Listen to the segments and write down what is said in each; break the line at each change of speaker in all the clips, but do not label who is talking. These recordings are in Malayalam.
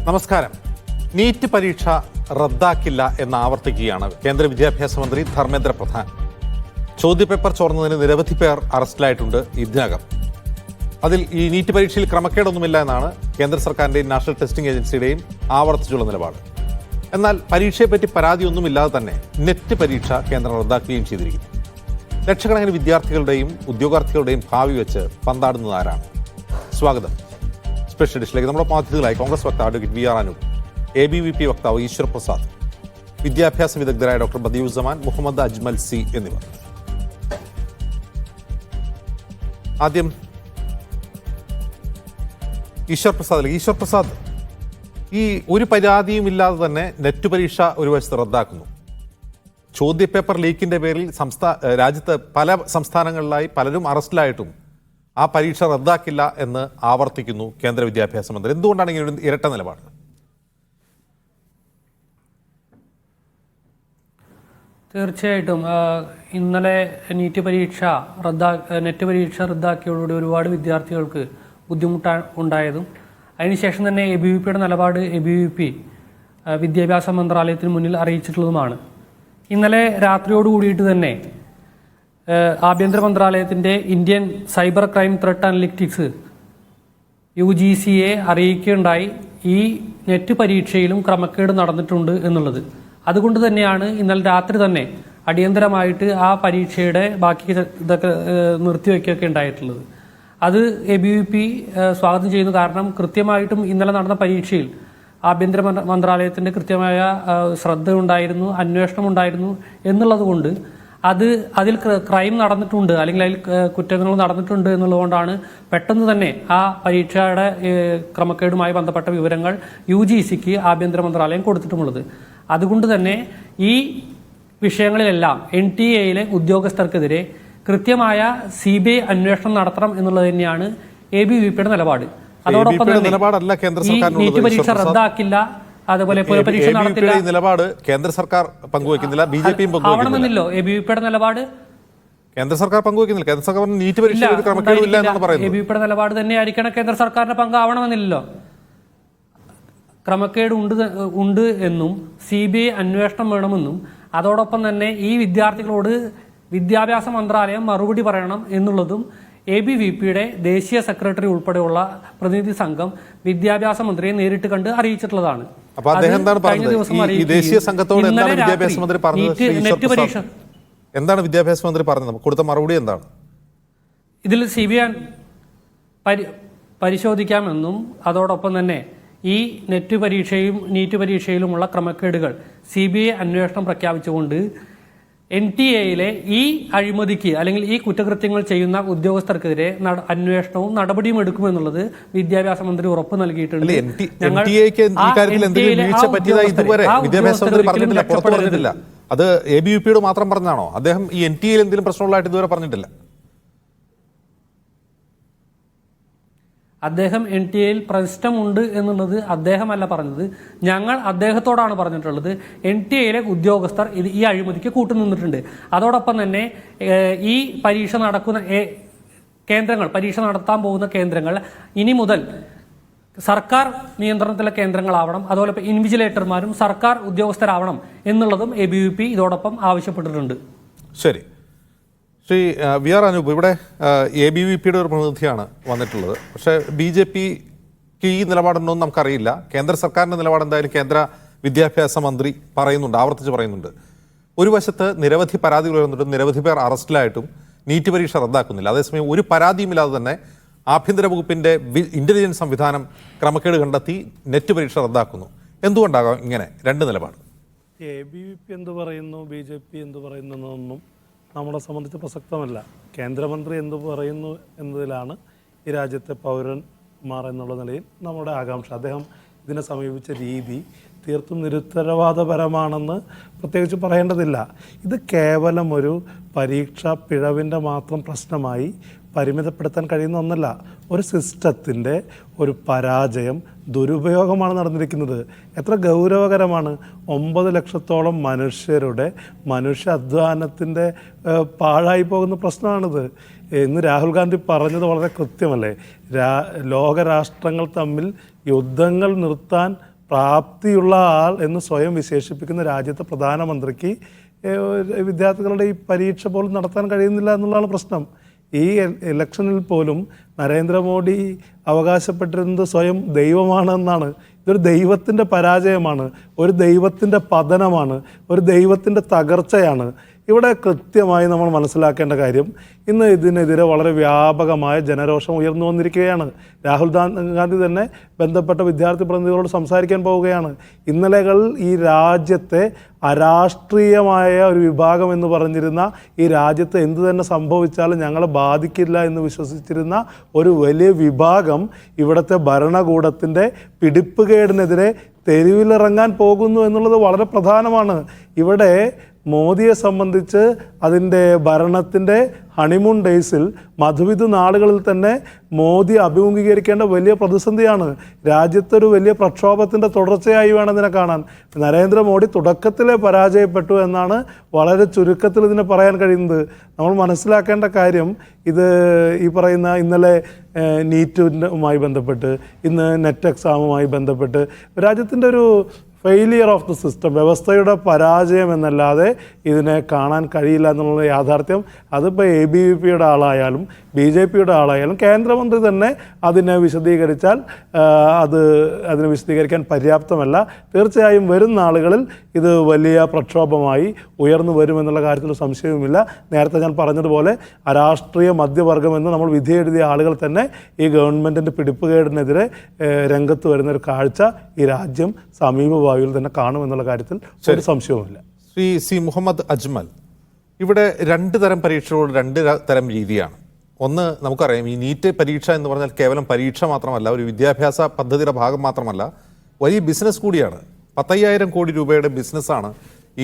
നമസ്കാരം. നീറ്റ് പരീക്ഷ റദ്ദാക്കില്ല എന്ന് ആവർത്തിക്കുകയാണ് കേന്ദ്ര വിദ്യാഭ്യാസ മന്ത്രി ധർമ്മേന്ദ്ര പ്രധാൻ. ചോദ്യപേപ്പർ ചോർന്നതിന് നിരവധി പേർ അറസ്റ്റിലായിട്ടുണ്ട് ഇതിനകം. അതിൽ ഈ നീറ്റ് പരീക്ഷയിൽ ക്രമക്കേടൊന്നുമില്ല എന്നാണ് കേന്ദ്ര സർക്കാരിന്റെയും നാഷണൽ ടെസ്റ്റിംഗ് ഏജൻസിയുടെയും ആവർത്തിച്ചുള്ള നിലപാട്. എന്നാൽ പരീക്ഷയെപ്പറ്റി പരാതിയൊന്നുമില്ലാതെ തന്നെ നെറ്റ് പരീക്ഷ കേന്ദ്രം റദ്ദാക്കുകയും ചെയ്തിരിക്കുന്നു. ലക്ഷക്കണക്കിന് വിദ്യാർത്ഥികളുടെയും ഉദ്യോഗാർത്ഥികളുടെയും ഭാവി വെച്ച് പന്താടുന്നത് ആരാണ്? സ്വാഗതം. സ്പെഷ്യൽ എഡിഷനിലേക്ക് നമ്മുടെ അതിഥികളായി കോൺഗ്രസ് വക്താവ് അഡ്വക്കേറ്റ് വി.ആർ. അനൂപ്, ABVP വക്താവ് ഈശ്വർ പ്രസാദ്, വിദ്യാഭ്യാസ വിദഗ്ധരായ ഡോക്ടർ ബദിയുസ്സമാൻ, മുഹമ്മദ് അജ്മൽ സി എന്നിവർ. ആദ്യം ഈശ്വർ പ്രസാദ്, ഈ ഒരു പരാതിയും ഇല്ലാതെ തന്നെ നെറ്റ് പരീക്ഷ ഒരു വശത്ത് റദ്ദാക്കുന്നു. ചോദ്യപേപ്പർ ലീക്കിന്റെ പേരിൽ രാജ്യത്ത് പല സംസ്ഥാനങ്ങളിലായി പലരും അറസ്റ്റിലായിട്ടും ആ പരീക്ഷ റദ്ദാക്കില്ല എന്ന് ആവർത്തിക്കുന്നു കേന്ദ്ര വിദ്യാഭ്യാസ മന്ത്രി. എന്തുകൊണ്ടാണ് ഇങ്ങനെ ഒരു ഇരട്ട നിലപാട്?
തീർച്ചയായിട്ടും ഇന്നലെ നെറ്റ് പരീക്ഷ റദ്ദാക്കിയതോടുകൂടി ഒരുപാട് വിദ്യാർത്ഥികൾക്ക് ഉണ്ടായതും അതിനുശേഷം തന്നെ ABVPയുടെ നിലപാട് ABVP വിദ്യാഭ്യാസ മന്ത്രാലയത്തിന് മുന്നിൽ അറിയിച്ചിട്ടുള്ളതുമാണ്. ഇന്നലെ രാത്രിയോട് കൂടിയിട്ട് തന്നെ ആഭ്യന്തര മന്ത്രാലയത്തിൻ്റെ Indian cyber crime threat analytics UGCയെ അറിയിക്കുകയുണ്ടായി ഈ നെറ്റ് പരീക്ഷയിലും ക്രമക്കേട് നടന്നിട്ടുണ്ട് എന്നുള്ളത്. അതുകൊണ്ട് തന്നെയാണ് ഇന്നലെ രാത്രി തന്നെ അടിയന്തരമായിട്ട് ആ പരീക്ഷയുടെ ബാക്കി ഇതൊക്കെ നിർത്തിവെക്കുകയൊക്കെ ഉണ്ടായിട്ടുള്ളത്. അത് ABVP സ്വാഗതം ചെയ്യുന്നു. കാരണം കൃത്യമായിട്ടും ഇന്നലെ നടന്ന പരീക്ഷയിൽ ആഭ്യന്തര മന്ത്രാലയത്തിൻ്റെ കൃത്യമായ ശ്രദ്ധ ഉണ്ടായിരുന്നു, അന്വേഷണം ഉണ്ടായിരുന്നു എന്നുള്ളത് കൊണ്ട് അതിൽ ക്രൈം നടന്നിട്ടുണ്ട് അല്ലെങ്കിൽ അതിൽ കുറ്റങ്ങൾ നടന്നിട്ടുണ്ട് എന്നുള്ളതുകൊണ്ടാണ് പെട്ടെന്ന് തന്നെ ആ പരീക്ഷയുടെ ക്രമക്കേടുമായി ബന്ധപ്പെട്ട വിവരങ്ങൾ UGCക്ക് ആഭ്യന്തര മന്ത്രാലയം കൊടുത്തിട്ടുമുള്ളത്. അതുകൊണ്ട് തന്നെ ഈ വിഷയങ്ങളിലെല്ലാം NTA ഉദ്യോഗസ്ഥർക്കെതിരെ കൃത്യമായ CBI അന്വേഷണം നടത്തണം എന്നുള്ളത് തന്നെയാണ് ABVPയുടെ നിലപാട്. അതോടൊപ്പം തന്നെ നീറ്റ് പരീക്ഷ റദ്ദാക്കില്ല, അതുപോലെ പുനഃപരീക്ഷ നടത്തില്ല
നിലപാട് കേന്ദ്ര സർക്കാർ പങ്കുവയ്ക്കുന്നില്ല, BJPയും
ആവണമെന്നില്ലോ ABVPയുടെ നിലപാട്.
കേന്ദ്ര സർക്കാർ പങ്കുവയ്ക്കുന്നില്ല. കേന്ദ്ര സർക്കാർ നീറ്റ് പരീക്ഷയിൽ ക്രമക്കേടില്ല എന്നാണ് പറയുന്നത്.
ABVPയുടെ നിലപാട് തന്നെയായിരിക്കണം കേന്ദ്ര സർക്കാരിന്റെ പങ്ക് ആവണമെന്നില്ലല്ലോ. ക്രമക്കേട് ഉണ്ട് എന്നും CBI അന്വേഷണം വേണമെന്നും അതോടൊപ്പം തന്നെ ഈ വിദ്യാർത്ഥികളോട് വിദ്യാഭ്യാസ മന്ത്രാലയം മറുപടി പറയണം എന്നുള്ളതും ABVPയുടെ ദേശീയ സെക്രട്ടറി ഉൾപ്പെടെയുള്ള പ്രതിനിധി സംഘം വിദ്യാഭ്യാസ മന്ത്രിയെ നേരിട്ട് കണ്ട് അറിയിച്ചിട്ടുള്ളതാണ്.
എന്താണ് വിദ്യാഭ്യാസ മന്ത്രി പറഞ്ഞത്? കൊടുത്ത മറുപടി എന്താണ്?
ഇതിൽ CBI പരിശോധിക്കാമെന്നും അതോടൊപ്പം തന്നെ ഈ നീറ്റ് പരീക്ഷയിലുമുള്ള ക്രമക്കേടുകൾ CBI അന്വേഷണം പ്രഖ്യാപിച്ചുകൊണ്ട് NTA ഈ അഴിമതിക്ക് അല്ലെങ്കിൽ ഈ കുറ്റകൃത്യങ്ങൾ ചെയ്യുന്ന ഉദ്യോഗസ്ഥർക്കെതിരെ അന്വേഷണവും നടപടിയും എടുക്കുമെന്നുള്ളത് വിദ്യാഭ്യാസ മന്ത്രി ഉറപ്പ് നൽകിയിട്ടുണ്ട്.
അത് ABVPയോട് മാത്രം പറഞ്ഞാണോ? അദ്ദേഹം ഈ NTA എന്തെങ്കിലും പ്രശ്നമുള്ളതായിട്ട് ഇതുവരെ പറഞ്ഞിട്ടില്ല.
അദ്ദേഹം NTA പ്രശ്നമുണ്ട് എന്നുള്ളത് അദ്ദേഹമല്ല പറഞ്ഞത്, ഞങ്ങൾ അദ്ദേഹത്തോടാണ് പറഞ്ഞിട്ടുള്ളത്. NTA ഉദ്യോഗസ്ഥർ ഈ അഴിമതിക്ക് കൂട്ടുനിന്നിട്ടുണ്ട്. അതോടൊപ്പം തന്നെ ഈ പരീക്ഷ നടത്താൻ പോകുന്ന കേന്ദ്രങ്ങൾ ഇനി മുതൽ സർക്കാർ നിയന്ത്രണത്തിലെ കേന്ദ്രങ്ങളാവണം, അതുപോലെ ഇൻവിജിലേറ്റർമാരും സർക്കാർ ഉദ്യോഗസ്ഥരാവണം എന്നുള്ളതും ABVP ഇതോടൊപ്പം ആവശ്യപ്പെട്ടിട്ടുണ്ട്.
ശരി, ശ്രീ വി.ആർ. അനൂപ്, ഇവിടെ ABVPയുടെ ഒരു പ്രതിനിധിയാണ് വന്നിട്ടുള്ളത്. പക്ഷേ BJPക്ക് ഈ നിലപാടുണ്ടോയെന്ന് നമുക്കറിയില്ല. കേന്ദ്ര സർക്കാരിൻ്റെ നിലപാട് എന്തായാലും കേന്ദ്ര വിദ്യാഭ്യാസ മന്ത്രി ആവർത്തിച്ച് പറയുന്നുണ്ട്. ഒരു വശത്ത് നിരവധി പരാതികൾ വരുന്നുണ്ട്, നിരവധി പേർ അറസ്റ്റിലായിട്ടും നീറ്റ് പരീക്ഷ റദ്ദാക്കുന്നില്ല. അതേസമയം ഒരു പരാതിയുമില്ലാതെ തന്നെ ആഭ്യന്തര വകുപ്പിൻ്റെ ഇന്റലിജൻസ് സംവിധാനം ക്രമക്കേട് കണ്ടെത്തി നെറ്റ് പരീക്ഷ റദ്ദാക്കുന്നു. എന്തുകൊണ്ടാകാം ഇങ്ങനെ രണ്ട് നിലപാട്?
ABVP എന്ത് പറയുന്നു, BJP എന്ത് പറയുന്നു എന്നൊന്നും നമ്മളെ സംബന്ധിച്ച് പ്രസക്തമല്ല. കേന്ദ്രമന്ത്രി എന്ത് പറയുന്നു എന്നതിലാണ് ഈ രാജ്യത്തെ പൗരന്മാർ എന്നുള്ള നിലയിൽ നമ്മുടെ ആകാംക്ഷ. അദ്ദേഹം ഇതിനെ സമീപിച്ച രീതി തീർത്തും നിരുത്തരവാദപരമാണെന്ന് പ്രത്യേകിച്ച് പറയേണ്ടതില്ല. ഇത് കേവലം ഒരു പരീക്ഷാ പിഴവിൻ്റെ മാത്രം പ്രശ്നമായി പരിമിതപ്പെടുത്താൻ കഴിയുന്ന ഒന്നല്ല. ഒരു സിസ്റ്റത്തിൻ്റെ ഒരു പരാജയം, ദുരുപയോഗമാണ് നടന്നിരിക്കുന്നത്. എത്ര ഗൗരവകരമാണ്! 9 ലക്ഷത്തോളം മനുഷ്യരുടെ അധ്വാനത്തിൻ്റെ പാഴായി പോകുന്ന പ്രശ്നമാണിത്. ഇന്ന് രാഹുൽ ഗാന്ധി പറഞ്ഞത് വളരെ കൃത്യമല്ലേ? ലോകരാഷ്ട്രങ്ങൾ തമ്മിൽ യുദ്ധങ്ങൾ നിർത്താൻ പ്രാപ്തിയുള്ള ആൾ എന്ന് സ്വയം വിശേഷിപ്പിക്കുന്ന രാജ്യത്തെ പ്രധാനമന്ത്രിക്ക് വിദ്യാർത്ഥികളുടെ ഈ പരീക്ഷ പോലും നടത്താൻ കഴിയുന്നില്ല എന്നുള്ളതാണ് പ്രശ്നം. ഈ ഇലക്ഷനിൽ പോലും നരേന്ദ്രമോദി അവകാശപ്പെട്ടിരുന്നത് സ്വയം ദൈവമാണെന്നാണ്. ഇതൊരു ദൈവത്തിൻ്റെ പരാജയമാണ്, ഒരു ദൈവത്തിൻ്റെ പതനമാണ്, ഒരു ദൈവത്തിൻ്റെ തകർച്ചയാണ്. ഇവിടെ കൃത്യമായി നമ്മൾ മനസ്സിലാക്കേണ്ട കാര്യം, ഇന്ന് ഇതിനെതിരെ വളരെ വ്യാപകമായ ജനരോഷം ഉയർന്നു വന്നിരിക്കുകയാണ്. രാഹുൽ ഗാന്ധി തന്നെ ബന്ധപ്പെട്ട വിദ്യാർത്ഥി പ്രതിനിധികളോട് സംസാരിക്കാൻ പോവുകയാണ്. ഇന്നലകൾ ഈ രാജ്യത്തെ അരാഷ്ട്രീയമായ ഒരു വിഭാഗം എന്ന് പറഞ്ഞിരുന്ന, ഈ രാജ്യത്ത് എന്തു തന്നെ സംഭവിച്ചാലും ഞങ്ങളെ ബാധിക്കില്ല എന്ന് വിശ്വസിച്ചിരുന്ന ഒരു വലിയ വിഭാഗം ഇവിടുത്തെ ഭരണകൂടത്തിൻ്റെ പിടിപ്പുകേടിനെതിരെ തെരുവിലിറങ്ങാൻ പോകുന്നു എന്നുള്ളത് വളരെ പ്രധാനമാണ്. ഇവിടെ മോദിയെ സംബന്ധിച്ച് അതിൻ്റെ ഭരണത്തിൻ്റെ ഹണിമൂൺ ഡേയ്സിൽ മധുവിധു നാളുകളിൽ തന്നെ മോദി അഭിമുഖീകരിക്കേണ്ട വലിയ പ്രതിസന്ധിയാണ്. രാജ്യത്തൊരു വലിയ പ്രക്ഷോഭത്തിൻ്റെ തുടർച്ചയായി വേണം ഇതിനെ കാണാൻ. നരേന്ദ്രമോദി തുടക്കത്തിലെ പരാജയപ്പെട്ടു എന്നാണ് വളരെ ചുരുക്കത്തിൽ ഇതിനെ പറയാൻ കഴിയുന്നത്. നമ്മൾ മനസ്സിലാക്കേണ്ട കാര്യം, ഇത് ഈ പറയുന്ന ഇന്നലെ നീറ്റുമായി ബന്ധപ്പെട്ട്, ഇന്ന് നെറ്റ് എക്സാമുമായി ബന്ധപ്പെട്ട് രാജ്യത്തിൻ്റെ ഒരു ഫെയിലിയർ ഓഫ് ദി സിസ്റ്റം, വ്യവസ്ഥയുടെ പരാജയം എന്നല്ലാതെ ഇതിനെ കാണാൻ കഴിയില്ല എന്നുള്ള യാഥാർത്ഥ്യം. അതിപ്പോൾ ABVPയുടെ ആളായാലും BJPയുടെ ആളായാലും കേന്ദ്രമന്ത്രി തന്നെ അതിനെ വിശദീകരിച്ചാൽ അതിനെ വിശദീകരിക്കാൻ പര്യാപ്തമല്ല. തീർച്ചയായും വരും നാളുകളിൽ ഇത് വലിയ പ്രക്ഷോഭമായി ഉയർന്നു വരുമെന്നുള്ള കാര്യത്തിൽ സംശയവുമില്ല. നേരത്തെ ഞാൻ പറഞ്ഞതുപോലെ അരാഷ്ട്രീയ മധ്യവർഗമെന്ന് നമ്മൾ വിധിയെഴുതിയ ആളുകൾ തന്നെ ഈ ഗവൺമെൻറ്റിൻ്റെ പിടിപ്പുകേടിനെതിരെ രംഗത്ത് വരുന്നൊരു കാഴ്ച ഈ രാജ്യം സമീപഭാവിയിൽ തന്നെ കാണുമെന്നുള്ള കാര്യത്തിൽ ഒരു സംശയവുമില്ല.
ശ്രീ C. മുഹമ്മദ് അജ്മൽ, ഇവിടെ രണ്ട് തരം പരീക്ഷകളോട് രണ്ട് തരം രീതിയാണ്. ഒന്ന്, നമുക്കറിയാം, ഈ നീറ്റ് പരീക്ഷ എന്ന് പറഞ്ഞാൽ കേവലം പരീക്ഷ മാത്രമല്ല, ഒരു വിദ്യാഭ്യാസ പദ്ധതിയുടെ ഭാഗം മാത്രമല്ല, വലിയ ബിസിനസ് കൂടിയാണ്. 10,000 കോടി രൂപയുടെ ബിസിനസ്സാണ്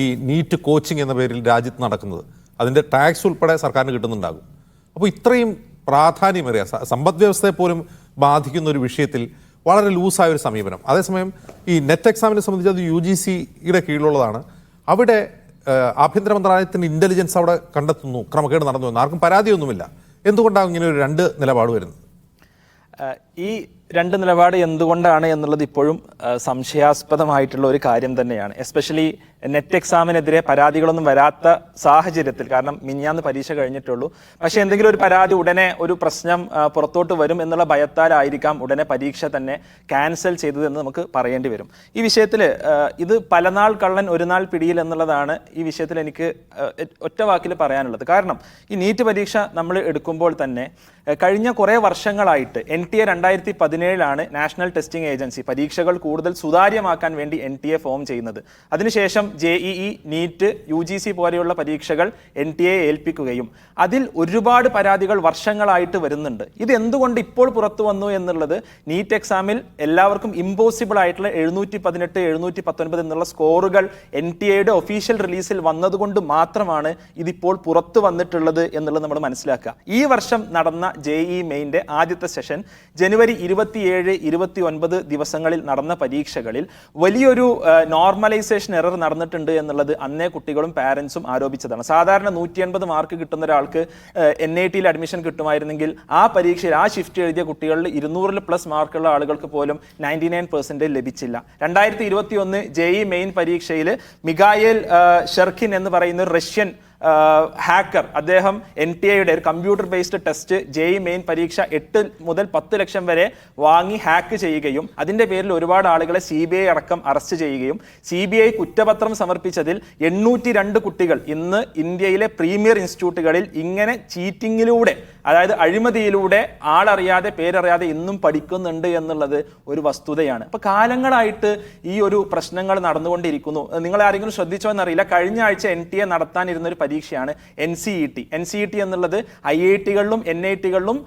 ഈ നീറ്റ് കോച്ചിങ് എന്ന പേരിൽ രാജ്യത്ത് നടക്കുന്നത്. അതിൻ്റെ ടാക്സ് ഉൾപ്പെടെ സർക്കാരിന് കിട്ടുന്നുണ്ടാകും. അപ്പോൾ ഇത്രയും പ്രാധാന്യമേറിയ സമ്പദ് വ്യവസ്ഥയെ പോലും ബാധിക്കുന്ന ഒരു വിഷയത്തിൽ വളരെ ലൂസായ ഒരു സമീപനം. അതേസമയം ഈ നെറ്റ് എക്സാമിനെ സംബന്ധിച്ച് അത് UGCയുടെ കീഴിലുള്ളതാണ്. അവിടെ ആഭ്യന്തര മന്ത്രാലയത്തിൻ്റെ ഇൻ്റലിജൻസ് അവിടെ കണ്ടെത്തുന്നു ക്രമക്കേട് നടന്നു എന്ന്, ആർക്കും പരാതിയൊന്നുമില്ല. എന്തുകൊണ്ടാണ് ഇങ്ങനെ ഒരു രണ്ട് നിലപാട് വരുന്നത്?
ഈ രണ്ട് നിലപാട് എന്തുകൊണ്ടാണ് എന്നുള്ളത് ഇപ്പോഴും സംശയാസ്പദമായിട്ടുള്ള ഒരു കാര്യം തന്നെയാണ്. എസ്പെഷ്യലി നെറ്റ് എക്സാമിനെതിരെ പരാതികളൊന്നും വരാത്ത സാഹചര്യത്തിൽ, കാരണം മിനിഞ്ഞാന്ന് പരീക്ഷ കഴിഞ്ഞിട്ടുള്ളൂ. പക്ഷേ എന്തെങ്കിലും ഒരു പരാതി, ഉടനെ ഒരു പ്രശ്നം പുറത്തോട്ട് വരും എന്നുള്ള ഭയത്താലായിരിക്കാം ഉടനെ പരീക്ഷ തന്നെ ക്യാൻസൽ ചെയ്തതെന്ന് നമുക്ക് പറയേണ്ടി വരും. ഈ വിഷയത്തിൽ ഇത് പലനാൾ കള്ളൻ ഒരു നാൾ പിടിയിൽ എന്നുള്ളതാണ് ഈ വിഷയത്തിൽ എനിക്ക് ഒറ്റ വാക്കിൽ പറയാനുള്ളത്. കാരണം ഈ നീറ്റ് പരീക്ഷ നമ്മൾ എടുക്കുമ്പോൾ തന്നെ കഴിഞ്ഞ കുറേ വർഷങ്ങളായിട്ട് NTA 2017 നാഷണൽ ടെസ്റ്റിംഗ് ഏജൻസി പരീക്ഷകൾ കൂടുതൽ സുതാര്യമാക്കാൻ വേണ്ടി NTA ഫോം ചെയ്യുന്നത്. അതിനുശേഷം JEE, നീറ്റ്, UGC പോലെയുള്ള പരീക്ഷകൾ NTA ഏൽപ്പിക്കുകയും അതിൽ ഒരുപാട് പരാതികൾ വർഷങ്ങളായിട്ട് വരുന്നുണ്ട്. ഇത് എന്തുകൊണ്ട് ഇപ്പോൾ പുറത്തു വന്നു എന്നുള്ളത്, നീറ്റ് എക്സാമിൽ എല്ലാവർക്കും ഇമ്പോസിബിൾ ആയിട്ടുള്ള 718, 719 എന്നുള്ള സ്കോറുകൾ NTAയുടെ ഒഫീഷ്യൽ റിലീസിൽ വന്നതുകൊണ്ട് മാത്രമാണ് ഇതിപ്പോൾ പുറത്തു വന്നിട്ടുള്ളത് എന്നുള്ളത് നമ്മൾ മനസ്സിലാക്കുക. ഈ വർഷം നടന്ന JEE മെയിൻ്റെ ആദ്യത്തെ സെഷൻ ജനുവരി 27, 29 ദിവസങ്ങളിൽ നടന്ന പരീക്ഷകളിൽ വലിയൊരു നോർമലൈസേഷൻ എറർ നടന്നിട്ടുണ്ട് എന്നുള്ളത് അന്നേ കുട്ടികളും പാരൻസും ആരോപിച്ചതാണ്. സാധാരണ 180 മാർക്ക് കിട്ടുന്ന ഒരാൾക്ക് NITയിൽ അഡ്മിഷൻ കിട്ടുമായിരുന്നെങ്കിൽ ആ പരീക്ഷയിൽ ആ ഷിഫ്റ്റ് എഴുതിയ കുട്ടികളിൽ 200+ മാർക്കുള്ള ആളുകൾക്ക് പോലും 99% ലഭിച്ചില്ല. 2021 JEE മെയിൻ പരീക്ഷയിൽ മിഖായേൽ ഷെർഖിൻ എന്ന് പറയുന്ന ഒരു റഷ്യൻ ഹാക്കർ, അദ്ദേഹം NTAയുടെ ഒരു computer based test JEE main പരീക്ഷ 8 മുതൽ 10 ലക്ഷം വരെ വാങ്ങി ഹാക്ക് ചെയ്യുകയും അതിൻ്റെ പേരിൽ ഒരുപാട് ആളുകളെ CBI അടക്കം അറസ്റ്റ് ചെയ്യുകയും CBI കുറ്റപത്രം സമർപ്പിച്ചതിൽ 802 കുട്ടികൾ ഇന്ന് ഇന്ത്യയിലെ പ്രീമിയർ ഇൻസ്റ്റിറ്റ്യൂട്ടുകളിൽ ഇങ്ങനെ ചീറ്റിങ്ങിലൂടെ, അതായത് അഴിമതിയിലൂടെ ആളറിയാതെ പേരറിയാതെ ഇന്നും പഠിക്കുന്നുണ്ട് എന്നുള്ളത് ഒരു വസ്തുതയാണ്. അപ്പോൾ കാലങ്ങളായിട്ട് ഈ ഒരു പ്രശ്നങ്ങൾ നടന്നുകൊണ്ടിരിക്കുന്നു. നിങ്ങൾ ആരെങ്കിലും ശ്രദ്ധിച്ചോ എന്നറിയില്ല, കഴിഞ്ഞ ആഴ്ച NTA നടത്താനിരുന്നൊരു പരീക്ഷയാണ് NCET എന്നുള്ളത്. IITകളിലും NITകളിലും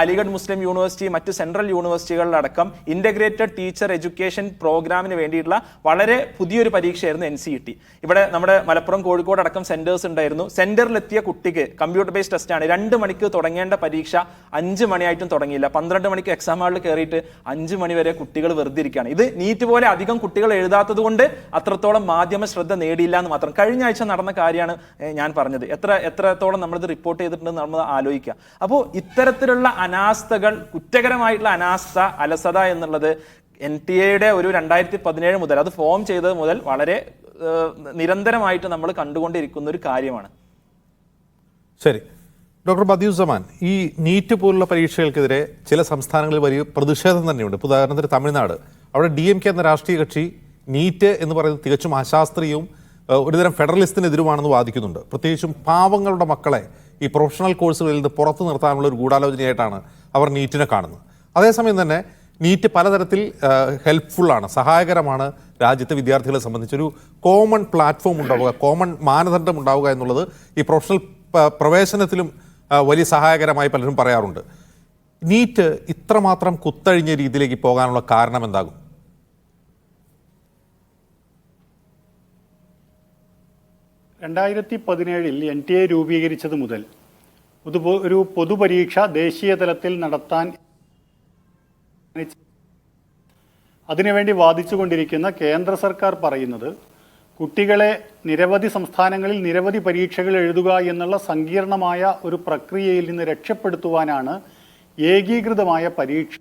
അലിഗഡ് മുസ്ലിം യൂണിവേഴ്സിറ്റി, മറ്റ് സെൻട്രൽ യൂണിവേഴ്സിറ്റികളിലടക്കം ഇൻ്റഗ്രേറ്റഡ് ടീച്ചർ എഡ്യൂക്കേഷൻ പ്രോഗ്രാമിന് വേണ്ടിയിട്ടുള്ള വളരെ പുതിയൊരു പരീക്ഷയായിരുന്നു NCET. ഇവിടെ നമ്മുടെ മലപ്പുറം, കോഴിക്കോട് അടക്കം സെൻറ്റേഴ്സ് ഉണ്ടായിരുന്നു. സെൻറ്ററിലെത്തിയ കുട്ടിക്ക് കമ്പ്യൂട്ടർ ബേസ്ഡ് ടെസ്റ്റാണ്. 2 മണിക്ക് തുടങ്ങേണ്ട പരീക്ഷ 5 മണിയായിട്ടും തുടങ്ങിയില്ല. 12 മണിക്ക് എക്സാം ഹാളിൽ കയറിയിട്ട് 5 മണി വരെ കുട്ടികൾ വെറുതെ ഇരിക്കുകയാണ്. ഇത് നീറ്റ് പോലെ അധികം കുട്ടികൾ എഴുതാത്തത് കൊണ്ട് അത്രത്തോളം മാധ്യമ ശ്രദ്ധ നേടിയില്ല എന്ന് മാത്രം. കഴിഞ്ഞ ആഴ്ച നടന്ന കാര്യമാണ് ഞാൻ പറഞ്ഞത്. എത്രത്തോളം നമ്മളിത് റിപ്പോർട്ട് ചെയ്തിട്ടുണ്ടെന്ന് നമ്മൾ ആലോചിക്കുക. അപ്പോൾ ഇത്തരത്തിലുള്ള അനാസ്ഥകൾ, കുറ്റകരമായിട്ടുള്ള അനാസ്ഥ, അലസത എന്നുള്ളത് NTA ഒരു 2017 മുതൽ അത് ഫോം ചെയ്തത് മുതൽ വളരെ നിരന്തരമായിട്ട് നമ്മൾ കണ്ടുകൊണ്ടിരിക്കുന്ന ഒരു കാര്യമാണ്.
ശരി, ഡോക്ടർ ബദിയുസ്സമാൻ, ഈ നീറ്റ് പോലുള്ള പരീക്ഷകൾക്കെതിരെ ചില സംസ്ഥാനങ്ങളിൽ വലിയ പ്രതിഷേധം തന്നെയുണ്ട്. ഇപ്പോൾ ഉദാഹരണത്തിന് തമിഴ്നാട്, അവിടെ DMK എന്ന രാഷ്ട്രീയ കക്ഷി നീറ്റ് എന്ന് പറയുന്നത് തികച്ചും അശാസ്ത്രീയവും ഒരുതരം ഫെഡറലിസ്റ്റിനെതിരുമാണെന്ന് വാദിക്കുന്നുണ്ട്. പ്രത്യേകിച്ചും പാവങ്ങളുടെ മക്കളെ ഈ പ്രൊഫഷണൽ കോഴ്സുകളിൽ നിന്ന് പുറത്തു നിർത്താനുള്ള ഒരു ഗൂഢാലോചനയായിട്ടാണ് അവർ നീറ്റിനെ കാണുന്നത്. അതേസമയം തന്നെ നീറ്റ് പലതരത്തിൽ ഹെൽപ്ഫുള്ളാണ്, സഹായകരമാണ് രാജ്യത്തെ വിദ്യാർത്ഥികളെ സംബന്ധിച്ചൊരു കോമൺ പ്ലാറ്റ്ഫോം ഉണ്ടാവുക, കോമൺ മാനദണ്ഡം ഉണ്ടാവുക എന്നുള്ളത് ഈ പ്രൊഫഷണൽ പ്രവേശനത്തിലും വലിയ സഹായകരമായി പലരും പറയാറുണ്ട്. നീറ്റ് ഇത്രമാത്രം കുത്തഴിഞ്ഞ രീതിയിലേക്ക് പോകാനുള്ള കാരണം എന്താകും?
NTA രൂപീകരിച്ചത് മുതൽ ഒരു പൊതുപരീക്ഷ ദേശീയ തലത്തിൽ നടത്താൻ അതിനുവേണ്ടി വാദിച്ചുകൊണ്ടിരിക്കുന്ന കേന്ദ്ര സർക്കാർ പറയുന്നത് കുട്ടികളെ നിരവധി സംസ്ഥാനങ്ങളിൽ നിരവധി പരീക്ഷകൾ എഴുതുക എന്നുള്ള സങ്കീർണമായ ഒരു പ്രക്രിയയിൽ നിന്ന് രക്ഷപ്പെടുത്തുവാനാണ് ഏകീകൃതമായ പരീക്ഷ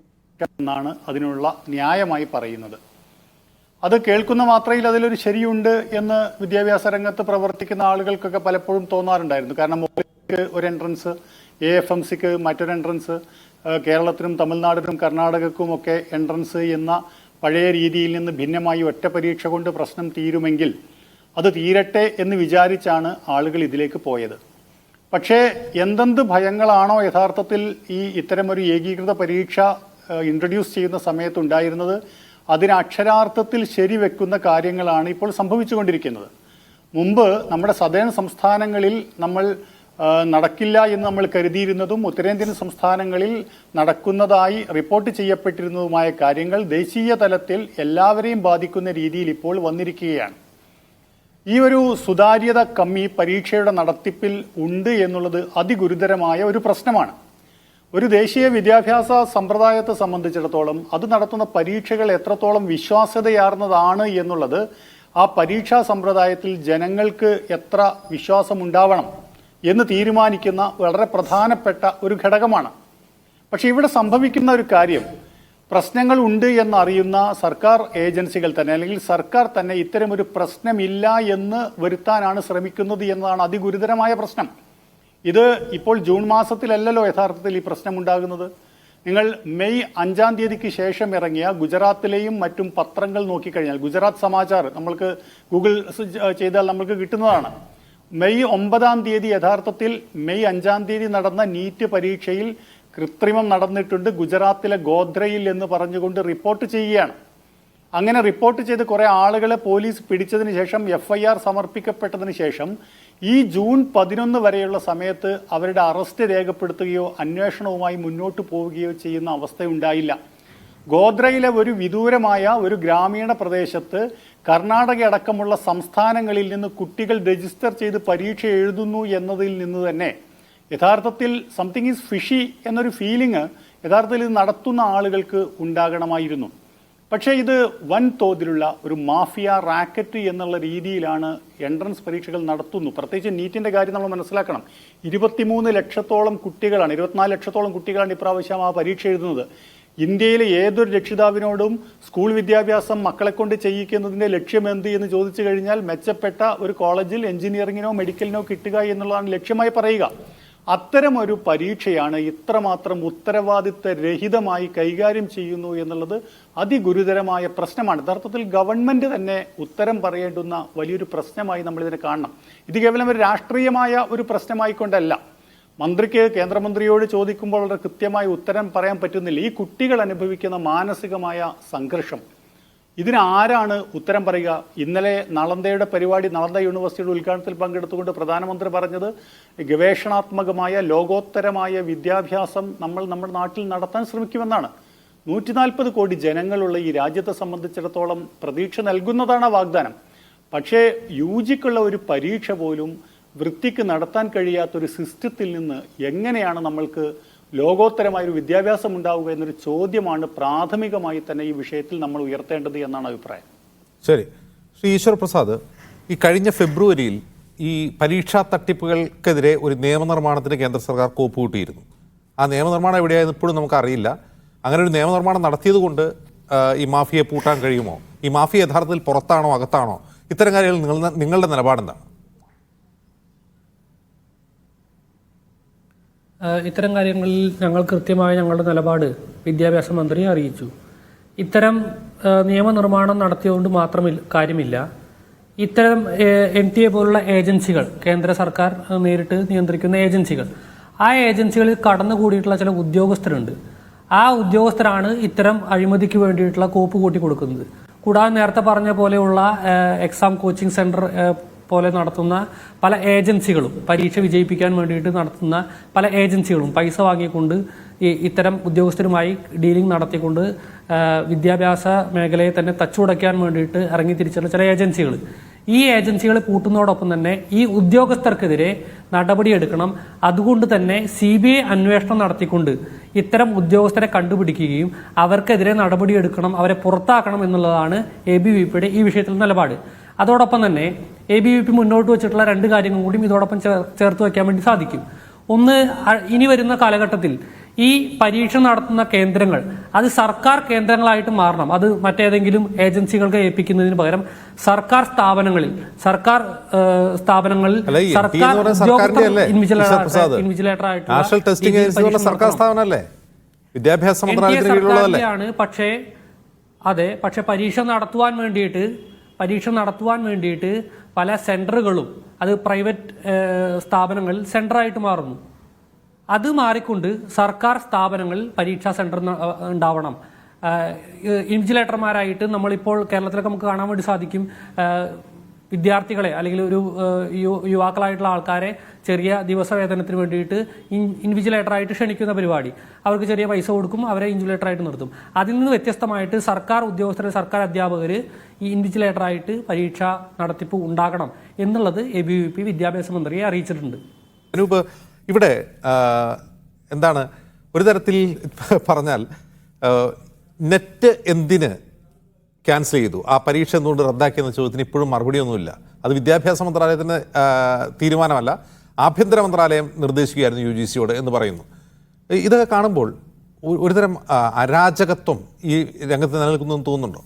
എന്നാണ് അതിനുള്ള ന്യായമായി പറയുന്നത്. അത് കേൾക്കുന്ന മാത്രയിൽ അതിലൊരു ശരിയുണ്ട് എന്ന് വിദ്യാഭ്യാസ രംഗത്ത് പ്രവർത്തിക്കുന്ന ആളുകൾക്കൊക്കെ പലപ്പോഴും തോന്നാറുണ്ടായിരുന്നു. കാരണം ഒരു എൻട്രൻസ്, AFMCക്ക് മറ്റൊരു എൻട്രൻസ്, കേരളത്തിനും തമിഴ്നാടിനും കർണാടകക്കും ഒക്കെ എൻട്രൻസ് എന്ന പഴയ രീതിയിൽ നിന്ന് ഭിന്നമായി ഒറ്റ പരീക്ഷ കൊണ്ട് പ്രശ്നം തീരുമെങ്കിൽ അത് തീരട്ടെ എന്ന് വിചാരിച്ചാണ് ആളുകൾ ഇതിലേക്ക് പോയത്. പക്ഷേ എന്തെന്ത് ഭയങ്ങളാണോ യഥാർത്ഥത്തിൽ ഇത്തരമൊരു ഏകീകൃത പരീക്ഷ ഇൻട്രൊഡ്യൂസ് ചെയ്യുന്ന സമയത്തുണ്ടായിരുന്നത്, അതിന് അക്ഷരാർത്ഥത്തിൽ ശരിവെക്കുന്ന കാര്യങ്ങളാണ് ഇപ്പോൾ സംഭവിച്ചുകൊണ്ടിരിക്കുന്നത്. മുമ്പ് നമ്മുടെ സദേൺ സംസ്ഥാനങ്ങളിൽ നമ്മൾ നടക്കില്ല എന്ന് നമ്മൾ കരുതിയിരുന്നതും ഉത്തരേന്ത്യൻ സംസ്ഥാനങ്ങളിൽ നടക്കുന്നതായി റിപ്പോർട്ട് ചെയ്യപ്പെട്ടിരുന്നതുമായ കാര്യങ്ങൾ ദേശീയ തലത്തിൽ എല്ലാവരെയും ബാധിക്കുന്ന രീതിയിൽ ഇപ്പോൾ വന്നിരിക്കുകയാണ്. ഈ ഒരു സുതാര്യത കമ്മി പരീക്ഷയുടെ നടത്തിപ്പിൽ ഉണ്ട് എന്നുള്ളത് അതിഗുരുതരമായ ഒരു പ്രശ്നമാണ്. ഒരു ദേശീയ വിദ്യാഭ്യാസ സമ്പ്രദായത്തെ സംബന്ധിച്ചിടത്തോളം അത് നടത്തുന്ന പരീക്ഷകൾ എത്രത്തോളം വിശ്വാസ്യതയാർന്നതാണ് എന്നുള്ളത് ആ പരീക്ഷാ സമ്പ്രദായത്തിൽ ജനങ്ങൾക്ക് എത്ര വിശ്വാസമുണ്ടാവണം എന്ന് തീരുമാനിക്കുന്ന വളരെ പ്രധാനപ്പെട്ട ഒരു ഘടകമാണ്. പക്ഷെ ഇവിടെ സംഭവിക്കുന്ന ഒരു കാര്യം, പ്രശ്നങ്ങൾ ഉണ്ട് എന്നറിയുന്ന സർക്കാർ ഏജൻസികൾ തന്നെ അല്ലെങ്കിൽ സർക്കാർ തന്നെ ഇത്തരമൊരു പ്രശ്നമില്ല എന്ന് വരുത്താനാണ് ശ്രമിക്കുന്നത് എന്നതാണ് അതിഗുരുതരമായ പ്രശ്നം. ഇത് ഇപ്പോൾ ജൂൺ മാസത്തിലല്ലല്ലോ യഥാർത്ഥത്തിൽ ഈ പ്രശ്നമുണ്ടാകുന്നത്. നിങ്ങൾ മെയ് 5-ാം തീയതിക്ക് ശേഷം ഇറങ്ങിയ ഗുജറാത്തിലെയും മറ്റും പത്രങ്ങൾ നോക്കിക്കഴിഞ്ഞാൽ, ഗുജറാത്ത് സമാചാർ നമ്മൾക്ക് ഗൂഗിൾ ചെയ്താൽ നമ്മൾക്ക് കിട്ടുന്നതാണ്. മെയ് 9-ാം തീയതി യഥാർത്ഥത്തിൽ മെയ് 5-ാം തീയതി നടന്ന നീറ്റ് പരീക്ഷയിൽ കൃത്രിമം നടന്നിട്ടുണ്ട് ഗുജറാത്തിലെ ഗോദ്രയിൽ എന്ന് പറഞ്ഞുകൊണ്ട് റിപ്പോർട്ട് ചെയ്യുകയാണ്. അങ്ങനെ റിപ്പോർട്ട് ചെയ്ത് കുറേ ആളുകളെ പോലീസ് പിടിച്ചതിന് ശേഷം FIR സമർപ്പിക്കപ്പെട്ടതിന് ശേഷം ഈ ജൂൺ 11 വരെയുള്ള സമയത്ത് അവരുടെ അറസ്റ്റ് രേഖപ്പെടുത്തുകയോ അന്വേഷണവുമായി മുന്നോട്ട് പോവുകയോ ചെയ്യുന്ന അവസ്ഥയുണ്ടായില്ല. ഗോദ്രയിലെ ഒരു വിദൂരമായ ഒരു ഗ്രാമീണ പ്രദേശത്ത് കർണാടക അടക്കമുള്ള സംസ്ഥാനങ്ങളിൽ നിന്ന് കുട്ടികൾ രജിസ്റ്റർ ചെയ്ത് പരീക്ഷ എഴുതുന്നു എന്നതിൽ നിന്ന് തന്നെ യഥാർത്ഥത്തിൽ സംതിങ് ഈസ് ഫിഷി എന്നൊരു ഫീലിംഗ് യഥാർത്ഥത്തിൽ ഇത് നടത്തുന്ന ആളുകൾക്ക് ഉണ്ടാകണമായിരുന്നു. പക്ഷേ ഇത് വൻതോതിലുള്ള ഒരു മാഫിയ റാക്കറ്റ് എന്നുള്ള രീതിയിലാണ് എൻട്രൻസ് പരീക്ഷകൾ നടത്തുന്നു. പ്രത്യേകിച്ച് നീറ്റിന്റെ കാര്യം നമ്മൾ മനസ്സിലാക്കണം. 23 ലക്ഷത്തോളം കുട്ടികളാണ്, 24 ലക്ഷത്തോളം കുട്ടികളാണ് ഇപ്രാവശ്യം ആ പരീക്ഷ എഴുതുന്നത്. ഇന്ത്യയിലെ ഏതൊരു രക്ഷിതാവിനോടും സ്കൂൾ വിദ്യാഭ്യാസം മക്കളെ കൊണ്ട് ചെയ്യിക്കുന്നതിന്റെ ലക്ഷ്യം എന്ത് എന്ന് ചോദിച്ചു കഴിഞ്ഞാൽ മെച്ചപ്പെട്ട ഒരു കോളേജിൽ എഞ്ചിനീയറിങ്ങിനോ മെഡിക്കലിനോ കിട്ടുക എന്നുള്ളതാണ് ലക്ഷ്യമായി പറയുക. അത്തരം ഒരു പരീക്ഷയാണ് ഇത്രമാത്രം ഉത്തരവാദിത്വരഹിതമായി കൈകാര്യം ചെയ്യുന്നു എന്നുള്ളത് അതിഗുരുതരമായ പ്രശ്നമാണ്. യഥാർത്ഥത്തിൽ ഗവൺമെന്റ് തന്നെ ഉത്തരം പറയേണ്ടുന്ന വലിയൊരു പ്രശ്നമായി നമ്മൾ ഇതിനെ കാണണം. ഇത് കേവലം ഒരു രാഷ്ട്രീയമായ ഒരു പ്രശ്നമായിക്കൊണ്ടല്ല. മന്ത്രിക്ക് കേന്ദ്രമന്ത്രിയോട് ചോദിക്കുമ്പോൾ വളരെ കൃത്യമായി ഉത്തരം പറയാൻ പറ്റുന്നില്ല. ഈ കുട്ടികൾ അനുഭവിക്കുന്ന മാനസികമായ സംഘർഷം, ഇതിന് ആരാണ് ഉത്തരം പറയുക? ഇന്നലെ നളന്ദയുടെ പരിപാടി, നളന്ദ യൂണിവേഴ്സിറ്റിയുടെ ഉദ്ഘാടനത്തിൽ പങ്കെടുത്തുകൊണ്ട് പ്രധാനമന്ത്രി പറഞ്ഞത് ഗവേഷണാത്മകമായ ലോകോത്തരമായ വിദ്യാഭ്യാസം നമ്മൾ നമ്മുടെ നാട്ടിൽ നടത്താൻ ശ്രമിക്കുമെന്നാണ്. 140 കോടി ജനങ്ങളുള്ള ഈ രാജ്യത്തെ സംബന്ധിച്ചിടത്തോളം പ്രതീക്ഷ നൽകുന്നതാണ് വാഗ്ദാനം. പക്ഷേ UGക്കുള്ള ഒരു പരീക്ഷ പോലും വൃത്തിക്ക് നടത്താൻ കഴിയാത്തൊരു സിസ്റ്റത്തിൽ നിന്ന് എങ്ങനെയാണ് നമ്മൾക്ക് ലോകോത്തരമായൊരു വിദ്യാഭ്യാസം ഉണ്ടാവുക എന്നൊരു ചോദ്യമാണ് പ്രാഥമികമായി തന്നെ ഈ വിഷയത്തിൽ നമ്മൾ ഉയർത്തേണ്ടത് എന്നാണ് അഭിപ്രായം.
ശരി, ശ്രീ ഈശ്വർ പ്രസാദ്, ഈ കഴിഞ്ഞ ഫെബ്രുവരിയിൽ ഈ പരീക്ഷാ തട്ടിപ്പുകൾക്കെതിരെ ഒരു നിയമനിർമ്മാണത്തിന് കേന്ദ്ര സർക്കാർ കോപ്പുകൂട്ടിയിരുന്നു. ആ നിയമനിർമ്മാണം എവിടെയായിരുന്നു ഇപ്പോഴും നമുക്കറിയില്ല. അങ്ങനെ ഒരു നിയമനിർമ്മാണം നടത്തിയതുകൊണ്ട് ഈ മാഫിയെ പൂട്ടാൻ കഴിയുമോ? ഈ മാഫിയ യഥാർത്ഥത്തിൽ പുറത്താണോ അകത്താണോ? ഇത്തരം കാര്യങ്ങൾ നിങ്ങളുടെ നിലപാടെന്താണ്?
ഇത്തരം കാര്യങ്ങളിൽ ഞങ്ങൾ കൃത്യമായി ഞങ്ങളുടെ നിലപാട് വിദ്യാഭ്യാസ മന്ത്രിയെ അറിയിച്ചു. ഇത്തരം നിയമനിർമ്മാണം നടത്തിയതുകൊണ്ട് മാത്രം കാര്യമില്ല. ഇത്തരം NTA പോലുള്ള ഏജൻസികൾ, കേന്ദ്ര സർക്കാർ നേരിട്ട് നിയന്ത്രിക്കുന്ന ഏജൻസികൾ, ആ ഏജൻസികളിൽ കടന്നുകൂടിയിട്ടുള്ള ചില ഉദ്യോഗസ്ഥരുണ്ട്. ആ ഉദ്യോഗസ്ഥരാണ് ഇത്തരം അഴിമതിക്ക് വേണ്ടിയിട്ടുള്ള കോപ്പ് കൂട്ടി കൊടുക്കുന്നത്. കൂടാതെ നേരത്തെ പറഞ്ഞ പോലെയുള്ള എക്സാം കോച്ചിങ് സെന്റർ പോലെ നടത്തുന്ന പല ഏജൻസികളും, പരീക്ഷ വിജയിപ്പിക്കാൻ വേണ്ടിയിട്ട് നടത്തുന്ന പല ഏജൻസികളും പൈസ വാങ്ങിക്കൊണ്ട് ഇത്തരം ഉദ്യോഗസ്ഥരുമായി ഡീലിംഗ് നടത്തിക്കൊണ്ട് വിദ്യാഭ്യാസ മേഖലയെ തന്നെ തച്ചുടയ്ക്കാൻ വേണ്ടിയിട്ട് ഇറങ്ങിത്തിരിച്ചുള്ള ചില ഏജൻസികൾ. ഈ ഏജൻസികളെ പൂട്ടുന്നതോടൊപ്പം തന്നെ ഈ ഉദ്യോഗസ്ഥർക്കെതിരെ നടപടിയെടുക്കണം. അതുകൊണ്ട് തന്നെ CBI അന്വേഷണം നടത്തിക്കൊണ്ട് ഇത്തരം ഉദ്യോഗസ്ഥരെ കണ്ടുപിടിക്കുകയും അവർക്കെതിരെ നടപടിയെടുക്കണം, അവരെ പുറത്താക്കണം എന്നുള്ളതാണ് ABVPയുടെ ഈ വിഷയത്തിൽ നിലപാട്. അതോടൊപ്പം തന്നെ ABVP മുന്നോട്ട് വെച്ചിട്ടുള്ള 2 കാര്യങ്ങൾ കൂടിയും ഇതോടൊപ്പം ചേർത്ത് വയ്ക്കാൻ വേണ്ടി സാധിക്കും. ഒന്ന്, ഇനി വരുന്ന കാലഘട്ടത്തിൽ ഈ പരീക്ഷ നടത്തുന്ന കേന്ദ്രങ്ങൾ അത് സർക്കാർ കേന്ദ്രങ്ങളായിട്ട് മാറണം. അത് മറ്റേതെങ്കിലും ഏജൻസികൾക്ക് ഏൽപ്പിക്കുന്നതിന് പകരം സർക്കാർ സ്ഥാപനങ്ങളിൽ സർക്കാർ
വിദ്യാഭ്യാസ മന്ത്രാലയത്തിനുള്ളതല്ലേ?
പക്ഷേ പരീക്ഷ നടത്തുവാൻ വേണ്ടിയിട്ട് പല സെന്ററുകളും അത് പ്രൈവറ്റ് സ്ഥാപനങ്ങളിൽ സെന്ററായിട്ട് മാറുന്നു. അത് മാറിക്കൊണ്ട് സർക്കാർ സ്ഥാപനങ്ങളിൽ പരീക്ഷാ സെന്റർ ഉണ്ടാവണം. ഇൻവിജിലേറ്റർമാരായിട്ട് നമ്മളിപ്പോൾ കേരളത്തിലൊക്കെ നമുക്ക് കാണാൻ വേണ്ടി സാധിക്കും. വിദ്യാർത്ഥികളെ അല്ലെങ്കിൽ ഒരു യുവാക്കളായിട്ടുള്ള ആൾക്കാരെ ചെറിയ ദിവസവേതനത്തിന് വേണ്ടിയിട്ട് ഇൻവിജിലേറ്ററായിട്ട് ക്ഷണിക്കുന്ന പരിപാടി. അവർക്ക് ചെറിയ പൈസ കൊടുക്കും, അവരെ ഇൻവിജിലേറ്ററായിട്ട് നിർത്തും. അതിൽ നിന്ന് വ്യത്യസ്തമായിട്ട് സർക്കാർ ഉദ്യോഗസ്ഥർ, സർക്കാർ അധ്യാപകർ ഈ ഇൻവിജിലേറ്ററായിട്ട് പരീക്ഷ നടത്തിപ്പ് ഉണ്ടാകണം എന്നുള്ളത് ABVP വിദ്യാഭ്യാസ മന്ത്രിയെ അറിയിച്ചിട്ടുണ്ട്.
ഇവിടെ എന്താണ് ഒരു തരത്തിൽ പറഞ്ഞാൽ നെറ്റ് എന്തിന് ക്യാൻസൽ ചെയ്തു, ആ പരീക്ഷ എന്തുകൊണ്ട് റദ്ദാക്കിയെന്ന ചോദ്യത്തിന് ഇപ്പോഴും മറുപടിയൊന്നുമില്ല. അത് വിദ്യാഭ്യാസ മന്ത്രാലയത്തിൻ്റെ തീരുമാനമല്ല, ആഭ്യന്തര മന്ത്രാലയം നിർദ്ദേശിക്കുകയായിരുന്നു UGCയോട് എന്ന് പറയുന്നു. ഇതൊക്കെ കാണുമ്പോൾ ഒരുതരം അരാജകത്വം ഈ രംഗത്ത് നിലനിൽക്കുന്നതെന്ന് തോന്നുന്നുണ്ടോ?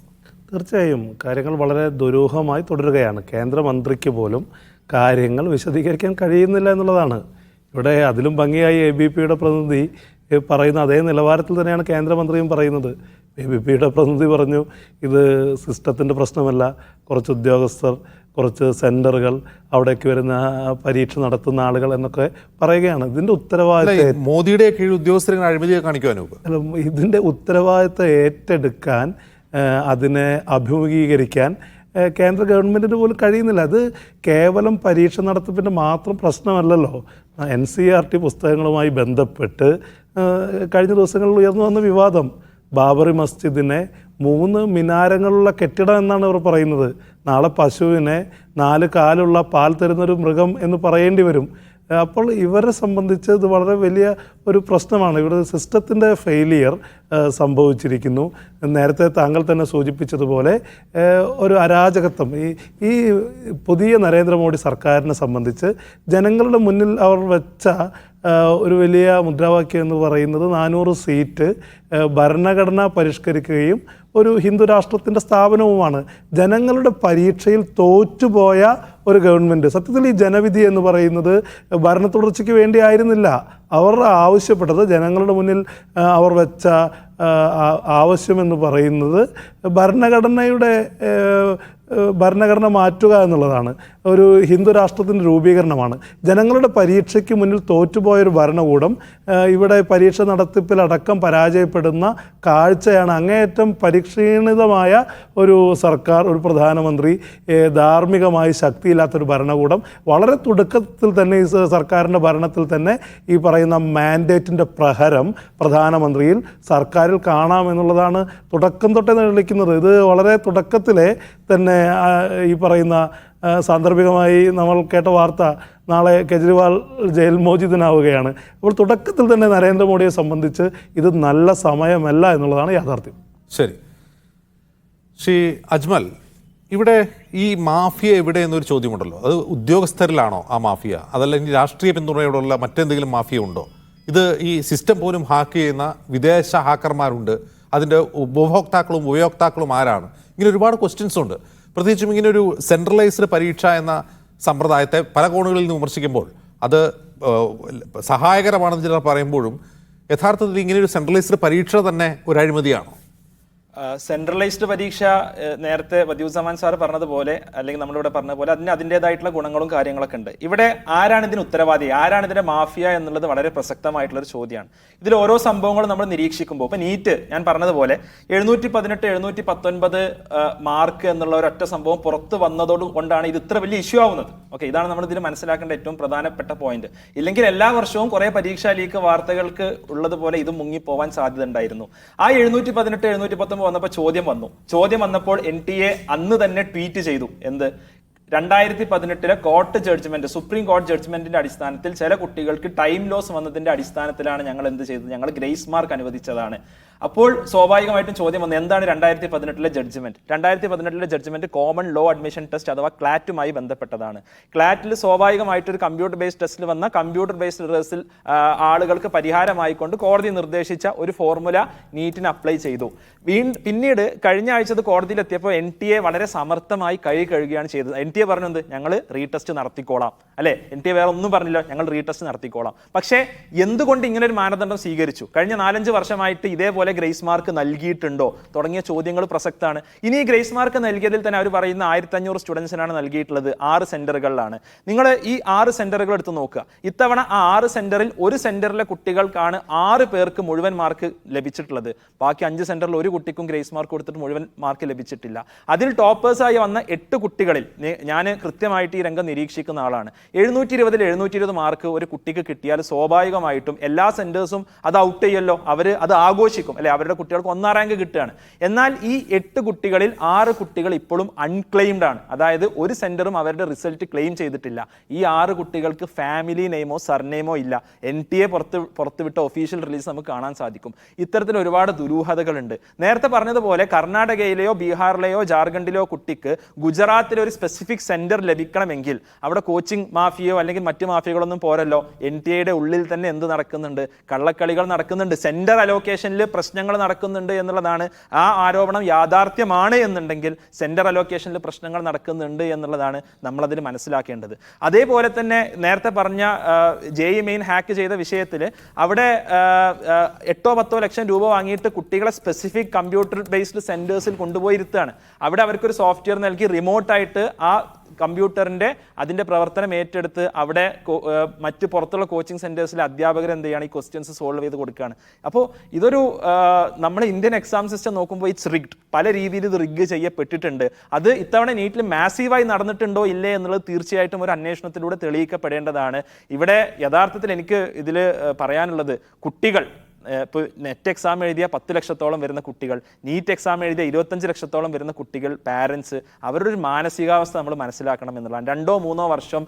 തീർച്ചയായും കാര്യങ്ങൾ വളരെ ദുരൂഹമായി തുടരുകയാണ്. കേന്ദ്രമന്ത്രിക്ക് പോലും കാര്യങ്ങൾ വിശദീകരിക്കാൻ കഴിയുന്നില്ല എന്നുള്ളതാണ്. ഇവിടെ അതിലും ഭംഗിയായി ABVPയുടെ പ്രതിനിധി പറയുന്ന അതേ നിലവാരത്തിൽ തന്നെയാണ് കേന്ദ്രമന്ത്രിയും പറയുന്നത്. ABVPയുടെ പ്രതിനിധി പറഞ്ഞു, ഇത് സിസ്റ്റത്തിൻ്റെ പ്രശ്നമല്ല, കുറച്ച് ഉദ്യോഗസ്ഥർ, കുറച്ച് സെൻറ്ററുകൾ, അവിടേക്ക് വരുന്ന പരീക്ഷ നടത്തുന്ന ആളുകൾ എന്നൊക്കെ പറയുകയാണ്. ഇതിൻ്റെ ഉത്തരവാദിത്തം
മോദിയുടെ കീഴിൽ ഉദ്യോഗസ്ഥരെ അഴിമതിയെ കാണിക്കുവാനോ?
ഇതിൻ്റെ ഉത്തരവാദിത്തം ഏറ്റെടുക്കാൻ, അതിനെ അഭിമുഖീകരിക്കാൻ കേന്ദ്ര ഗവൺമെൻറ്റിന് പോലും കഴിയുന്നില്ല. അത് കേവലം പരീക്ഷ നടത്തിപ്പിൻ്റെ മാത്രം പ്രശ്നമല്ലല്ലോ. NCERT പുസ്തകങ്ങളുമായി ബന്ധപ്പെട്ട് കഴിഞ്ഞ ദിവസങ്ങളിൽ ഉയർന്നു വന്ന വിവാദം, ബാബറി മസ്ജിദിനെ 3 മിനാരങ്ങളുള്ള കെട്ടിടം എന്നാണ് അവർ പറയുന്നത്. നാളെ പശുവിനെ 4 കാലുള്ള പാൽ തരുന്നൊരു മൃഗം എന്ന് പറയേണ്ടി വരും. അപ്പോൾ ഇവരെ സംബന്ധിച്ച് ഇത് വളരെ വലിയ ഒരു പ്രശ്നമാണ്. ഇവിടെ സിസ്റ്റത്തിൻ്റെ ഫെയിലിയർ സംഭവിച്ചിരിക്കുന്നു. നേരത്തെ താങ്കൾ തന്നെ സൂചിപ്പിച്ചതുപോലെ ഒരു അരാജകത്വം ഈ പുതിയ നരേന്ദ്രമോദി സർക്കാരിനെ സംബന്ധിച്ച് ജനങ്ങളുടെ മുന്നിൽ അവർ വെച്ച ഒരു വലിയ മുദ്രാവാക്യം എന്ന് പറയുന്നത് 400 സീറ്റ്, ഭരണഘടന പരിഷ്കരിക്കുകയും ഒരു ഹിന്ദു രാഷ്ട്രത്തിൻ്റെ സ്ഥാപനവുമാണ്. ജനങ്ങളുടെ പരീക്ഷയിൽ തോറ്റുപോയ ഒരു ഗവൺമെൻറ്. സത്യത്തിൽ ഈ ജനവിധി എന്ന് പറയുന്നത് ഭരണ തുടർച്ചയ്ക്ക് വേണ്ടി ആയിരുന്നില്ല. അവർ ആവശ്യപ്പെട്ടത്, ജനങ്ങളുടെ മുന്നിൽ അവർ വെച്ച ആവശ്യമെന്ന് പറയുന്നത് ഭരണഘടന മാറ്റുക എന്നുള്ളതാണ്. ഒരു ഹിന്ദു രാഷ്ട്രത്തിൻ്റെ രൂപീകരണമാണ്. ജനങ്ങളുടെ പരീക്ഷയ്ക്ക് മുന്നിൽ തോറ്റുപോയൊരു ഭരണകൂടം ഇവിടെ പരീക്ഷ നടത്തിപ്പിലടക്കം പരാജയപ്പെടുന്ന കാഴ്ചയാണ്. അങ്ങേയറ്റം പരിക്ഷീണിതമായ ഒരു സർക്കാർ, ഒരു പ്രധാനമന്ത്രി, ധാർമ്മികമായി ശക്തിയില്ലാത്തൊരു ഭരണകൂടം. വളരെ തുടക്കത്തിൽ തന്നെ ഈ സർക്കാരിൻ്റെ ഭരണത്തിൽ തന്നെ ഈ പറയുന്ന മാൻഡേറ്റിൻ്റെ പ്രഹരം പ്രധാനമന്ത്രിയിൽ, സർക്കാരിൽ കാണാമെന്നുള്ളതാണ് തുടക്കം തൊട്ടേ നിലനിൽക്കുന്നത്. ഇത് വളരെ തുടക്കത്തിലെ തന്നെ ഈ പറയുന്ന സാന്ദർഭികമായി നമ്മൾ കേട്ട വാർത്ത, നാളെ കെജ്രിവാൾ ജയിൽ മോചിതനാവുകയാണ്. അപ്പോൾ തുടക്കത്തിൽ തന്നെ നരേന്ദ്രമോദിയെ സംബന്ധിച്ച് ഇത് നല്ല സമയമല്ല എന്നുള്ളതാണ് യാഥാർത്ഥ്യം.
ശരി, ശ്രീ അജ്മൽ, ഇവിടെ ഈ മാഫിയ എവിടെ എന്നൊരു ചോദ്യമുണ്ടല്ലോ. അത് ഉദ്യോഗസ്ഥരിലാണോ ആ മാഫിയ, അതല്ല ഇനി രാഷ്ട്രീയ പിന്തുണയോടുള്ള മറ്റെന്തെങ്കിലും മാഫിയ ഉണ്ടോ? ഇത് ഈ സിസ്റ്റം പോലും ഹാക്ക് ചെയ്യുന്ന വിദേശ ഹാക്കർമാരുണ്ട്, അതിൻ്റെ ഉപഭോക്താക്കളും ഉപയോക്താക്കളും ആരാണ്? ഇങ്ങനെ ഒരുപാട് ക്വസ്റ്റ്യൻസ് ഉണ്ട്. പ്രത്യേകിച്ചും ഇങ്ങനെ ഒരു സെൻട്രലൈസ്ഡ് പരീക്ഷ എന്ന സമ്പ്രദായത്തെ പല കോണുകളിൽ നിന്ന് വിമർശിക്കുമ്പോൾ അത് സഹായകരമാണെന്ന് ചിലർ പറയുമ്പോഴും യഥാർത്ഥത്തിൽ ഇങ്ങനെ ഒരു സെൻട്രലൈസ്ഡ് പരീക്ഷ തന്നെ ഒരു അഴിമതിയാണോ?
സെൻട്രലൈസ്ഡ് പരീക്ഷ നേരത്തെ വദ്യൂസമാൻ സാർ പറഞ്ഞതുപോലെ അല്ലെങ്കിൽ നമ്മളിവിടെ പറഞ്ഞതുപോലെ അതിന് അതിൻ്റെതായിട്ടുള്ള ഗുണങ്ങളും കാര്യങ്ങളൊക്കെ ഉണ്ട്. ഇവിടെ ആരാണ് ഇതിന് ഉത്തരവാദി, ആരാണ് ഇതിന്റെ മാഫിയ എന്നുള്ളത് വളരെ പ്രസക്തമായിട്ടുള്ള ഒരു ചോദ്യമാണ്. ഇതിൽ ഓരോ സംഭവങ്ങളും നമ്മൾ നിരീക്ഷിക്കുമ്പോൾ ഇപ്പൊ നീറ്റ് ഞാൻ പറഞ്ഞതുപോലെ 718 719 മാർക്ക് എന്നുള്ള ഒരൊറ്റ സംഭവം പുറത്ത് വന്നതോട് കൊണ്ടാണ് ഇത് ഇത്ര വലിയ ഇഷ്യൂ ആവുന്നത്. ഓക്കെ, ഇതാണ് നമ്മൾ ഇതിൽ മനസ്സിലാക്കേണ്ട ഏറ്റവും പ്രധാനപ്പെട്ട പോയിന്റ്. ഇല്ലെങ്കിൽ എല്ലാ വർഷവും കുറെ പരീക്ഷാ ലീക്ക് വാർത്തകൾക്ക് ഉള്ളതുപോലെ ഇത് മുങ്ങിപ്പോവാൻ സാധ്യത ഉണ്ടായിരുന്നു. ആ 718 719 വന്നപ്പോൾ ചോദ്യം വന്നപ്പോൾ NTA അന്ന് തന്നെ ട്വീറ്റ് ചെയ്തു. എന്ത്? 2018 കോർട്ട് ജഡ്ജ്മെന്റ്, സുപ്രീം കോടതി ജഡ്ജ്മെന്റിന്റെ അടിസ്ഥാനത്തിൽ ചില കുട്ടികൾക്ക് ടൈം ലോസ് വന്നതിന്റെ അടിസ്ഥാനത്തിലാണ് ഞങ്ങൾ എന്ത് ചെയ്തത്, ഞങ്ങൾ ഗ്രേസ് മാർക്ക് അനുവദിച്ചതാണ്. അപ്പോൾ സ്വാഭാവികമായിട്ടും ചോദ്യം വന്നു, എന്താണ് 2018 judgment? 2018 judgment common law admission test അഥവാ ക്ലാറ്റുമായി ബന്ധപ്പെട്ടതാണ്. ക്ലാറ്റിൽ സ്വാഭാവികമായിട്ട് ഒരു കമ്പ്യൂട്ടർ ബേസ്ഡ് ടെസ്റ്റിൽ വന്ന കമ്പ്യൂട്ടർ ബേസ്ഡ് റിസൾട്ട് ആളുകൾക്ക് പരിഹാരമായിക്കൊണ്ട് കോടതി നിർദ്ദേശിച്ച ഒരു ഫോർമുല നീറ്റിന് അപ്ലൈ ചെയ്തു. പിന്നീട് കഴിഞ്ഞ ആഴ്ച കോടതിയിലെത്തിയപ്പോൾ NTA വളരെ സമർത്ഥമായി കഴുകുകയാണ് ചെയ്തത്. NTA പറഞ്ഞത് ഞങ്ങൾ റീടെസ്റ്റ് നടത്തിക്കോളാം, അല്ലെ? NTA വേറെ ഒന്നും പറഞ്ഞില്ല, ഞങ്ങൾ റീടെസ്റ്റ് നടത്തിക്കോളാം. പക്ഷേ എന്തുകൊണ്ട് ഇങ്ങനെ ഒരു മാനദണ്ഡം സ്വീകരിച്ചു? കഴിഞ്ഞ 4-5 വർഷമായിട്ട് ഇതേപോലെ ഗ്രേസ് മാർക്ക് നൽകിയിട്ടുണ്ടോ തുടങ്ങിയ ചോദ്യങ്ങൾ പ്രസക്തമാണ്. ഇനി ഈ ഗ്രേസ് മാർക്ക് നൽകിയതിൽ തന്നെ അവർ പറയുന്ന 1500 സ്റ്റുഡൻസിനാണ് നൽകിയിട്ടുള്ളത്, 6 സെന്ററുകളിലാണ്. നിങ്ങൾ ഈ 6 സെന്ററുകൾ എടുത്ത് നോക്കുക. ഇത്തവണ ആ 6 സെന്ററിൽ ഒരു സെന്ററിലെ കുട്ടികൾക്കാണ് 6 പേർക്ക് മുഴുവൻ മാർക്ക് ലഭിച്ചിട്ടുള്ളത്. ബാക്കി 5 സെന്ററിൽ ഒരു കുട്ടിക്കും ഗ്രേസ് മാർക്ക് കൊടുത്തിട്ട് മുഴുവൻ മാർക്ക് ലഭിച്ചിട്ടില്ല. അതിൽ ടോപ്പേഴ്സായി വന്ന 8 കുട്ടികളിൽ ഞാൻ കൃത്യമായിട്ട് ഈ രംഗം നിരീക്ഷിക്കുന്ന ആളാണ്. 720 720 മാർക്ക് ഒരു കുട്ടിക്ക് കിട്ടിയാൽ സ്വാഭാവികമായിട്ടും എല്ലാ സെന്റേഴ്സും അത് ഔട്ട് ചെയ്യല്ലോ, അവർ അത് ആഘോഷിക്കും, അല്ലെ? അവരുടെ കുട്ടികൾക്ക് 1ാം റാങ്ക് കിട്ടുകയാണ്. എന്നാൽ ഈ 8 കുട്ടികളിൽ 6 കുട്ടികൾ ഇപ്പോഴും അൺക്ലെയിംഡ് ആണ്. അതായത് ഒരു സെന്ററും അവരുടെ റിസൾട്ട് ക്ലെയിം ചെയ്തിട്ടില്ല. ഈ 6 കുട്ടികൾക്ക് ഫാമിലി നെയിമോ സർനെയിമോ ഇല്ല. NTA പുറത്തുവിട്ട ഒഫീഷ്യൽ റിലീസ് നമുക്ക് കാണാൻ സാധിക്കും. ഇത്തരത്തിൽ ഒരുപാട് ദുരൂഹതകളുണ്ട്. നേരത്തെ പറഞ്ഞതുപോലെ കർണാടകയിലെയോ ബീഹാറിലെയോ ജാർഖണ്ഡിലെയോ കുട്ടിക്ക് ഗുജറാത്തിലെ ഒരു സ്പെസിഫിക് സെന്റർ ലഭിക്കണമെങ്കിൽ അവിടെ കോച്ചിങ് മാഫിയോ അല്ലെങ്കിൽ മറ്റു മാഫിയകളൊന്നും പോരല്ലോ. NTA ഉള്ളിൽ തന്നെ എന്ത് നടക്കുന്നുണ്ട്? കള്ളക്കളികൾ നടക്കുന്നുണ്ട്. സെന്റർ അലോക്കേഷനിൽ പ്രശ്നങ്ങൾ നടക്കുന്നുണ്ട് എന്നുള്ളതാണ്. ആ ആരോപണം യാഥാർത്ഥ്യമാണ് എന്നുണ്ടെങ്കിൽ സെന്റർ അലോക്കേഷനിൽ പ്രശ്നങ്ങൾ നടക്കുന്നുണ്ട് എന്നുള്ളതാണ് നമ്മളതിൽ മനസ്സിലാക്കേണ്ടത്. അതേപോലെ തന്നെ നേരത്തെ പറഞ്ഞ JEE മെയിൻ ഹാക്ക് ചെയ്ത വിഷയത്തിൽ അവിടെ 8-10 ലക്ഷം രൂപ വാങ്ങിയിട്ട് കുട്ടികളെ സ്പെസിഫിക് കമ്പ്യൂട്ടർ ബേസ്ഡ് സെന്റേഴ്സിൽ കൊണ്ടുപോയി ഇരുത്തുകയാണ്. അവിടെ അവർക്കൊരു സോഫ്റ്റ്വെയർ നൽകി റിമോട്ടായിട്ട് ആ കമ്പ്യൂട്ടറിന്റെ അതിന്റെ പ്രവർത്തനം ഏറ്റെടുത്ത് അവിടെ മറ്റ് പുറത്തുള്ള കോച്ചിങ് സെന്റേഴ്സിലെ അധ്യാപകർ എന്ത് ചെയ്യാണ്, ഈ ക്വസ്റ്റ്യൻസ് സോൾവ് ചെയ്ത് കൊടുക്കുകയാണ്. അപ്പോൾ ഇതൊരു നമ്മൾ ഇന്ത്യൻ എക്സാം സിസ്റ്റം നോക്കുമ്പോൾ ഇറ്റ്സ് റിഗ്ഡ്. പല രീതിയിൽ ഇത് റിഗ് ചെയ്യപ്പെട്ടിട്ടുണ്ട്. അത് ഇത്തവണ നീറ്റിൽ മാസീവായി നടന്നിട്ടുണ്ടോ ഇല്ലേ എന്നുള്ളത് തീർച്ചയായിട്ടും ഒരു അന്വേഷണത്തിലൂടെ തെളിയിക്കപ്പെടേണ്ടതാണ്. ഇവിടെ യഥാർത്ഥത്തിൽ എനിക്ക് ഇതിൽ പറയാനുള്ളത്, കുട്ടികൾ ഇപ്പോൾ നെറ്റ് എക്സാം എഴുതിയ 10 ലക്ഷത്തോളം വരുന്ന കുട്ടികൾ, നീറ്റ് എക്സാം എഴുതിയ 25 ലക്ഷത്തോളം വരുന്ന കുട്ടികൾ, പാരൻസ്, അവരുടെ ഒരു മാനസികാവസ്ഥ നമ്മൾ മനസ്സിലാക്കണം എന്നുള്ളതാണ്. 2-3 വർഷം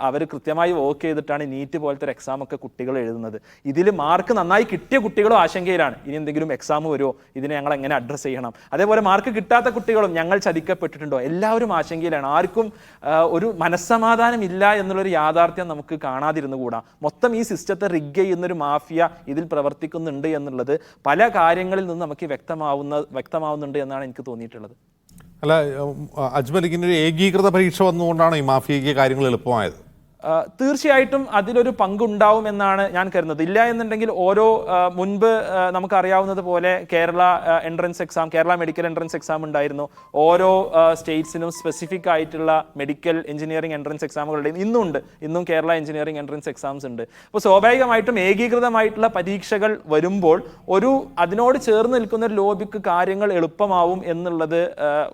അവർ കൃത്യമായി വർക്ക് ചെയ്തിട്ടാണ് നീറ്റ് പോലത്തെ ഒരു എക്സാം ഒക്കെ കുട്ടികൾ എഴുതുന്നത്. ഇതിൽ മാർക്ക് നന്നായി കിട്ടിയ കുട്ടികളും ആശങ്കയിലാണ്, ഇനി എന്തെങ്കിലും എക്സാം വരുമോ, ഇതിനെ ഞങ്ങൾ എങ്ങനെ അഡ്രസ്സ് ചെയ്യണം. അതേപോലെ മാർക്ക് കിട്ടാത്ത കുട്ടികളും ഞങ്ങൾ ചതിക്കപ്പെട്ടിട്ടുണ്ടോ, എല്ലാവരും ആശങ്കയിലാണ്. ആർക്കും ഒരു മനസ്സമാധാനം ഇല്ല എന്നുള്ളൊരു യാഥാർത്ഥ്യം നമുക്ക് കാണാതിരുന്നുകൂടാ. മൊത്തം ഈ സിസ്റ്റത്തെ റിഗ് ചെയ്യുന്നൊരു മാഫിയ ഇതിൽ പ്രവർത്തിക്കുന്നുണ്ട് എന്നുള്ളത് പല കാര്യങ്ങളിൽ നിന്ന് നമുക്ക് വ്യക്തമാവുന്നുണ്ട് എന്നാണ് എനിക്ക് തോന്നിയിട്ടുള്ളത്.
അല്ല അജ്മൽ, ഇങ്ങനെ ഒരു ഏകീകൃത പരീക്ഷ വന്നുകൊണ്ടാണ് ഈ മാഫിയയ്ക്ക് കാര്യങ്ങൾ എളുപ്പമായത്?
തീർച്ചയായിട്ടും അതിലൊരു പങ്കുണ്ടാവും എന്നാണ് ഞാൻ കരുതുന്നത്. ഇല്ല എന്നുണ്ടെങ്കിൽ ഓരോ മുൻപ് നമുക്കറിയാവുന്നത് പോലെ കേരള മെഡിക്കൽ എൻട്രൻസ് എക്സാം ഉണ്ടായിരുന്നു. ഓരോ സ്റ്റേറ്റ്സിനും സ്പെസിഫിക് ആയിട്ടുള്ള മെഡിക്കൽ എഞ്ചിനീയറിംഗ് എൻട്രൻസ് എക്സാമുകളുടെ ഇന്നും കേരള എഞ്ചിനീയറിംഗ് എൻട്രൻസ് എക്സാംസ് ഉണ്ട്. അപ്പോൾ സ്വാഭാവികമായിട്ടും ഏകീകൃതമായിട്ടുള്ള പരീക്ഷകൾ വരുമ്പോൾ അതിനോട് ചേർന്ന് നിൽക്കുന്ന ഒരു ലോബിക്ക് കാര്യങ്ങൾ എളുപ്പമാവും എന്നുള്ളത്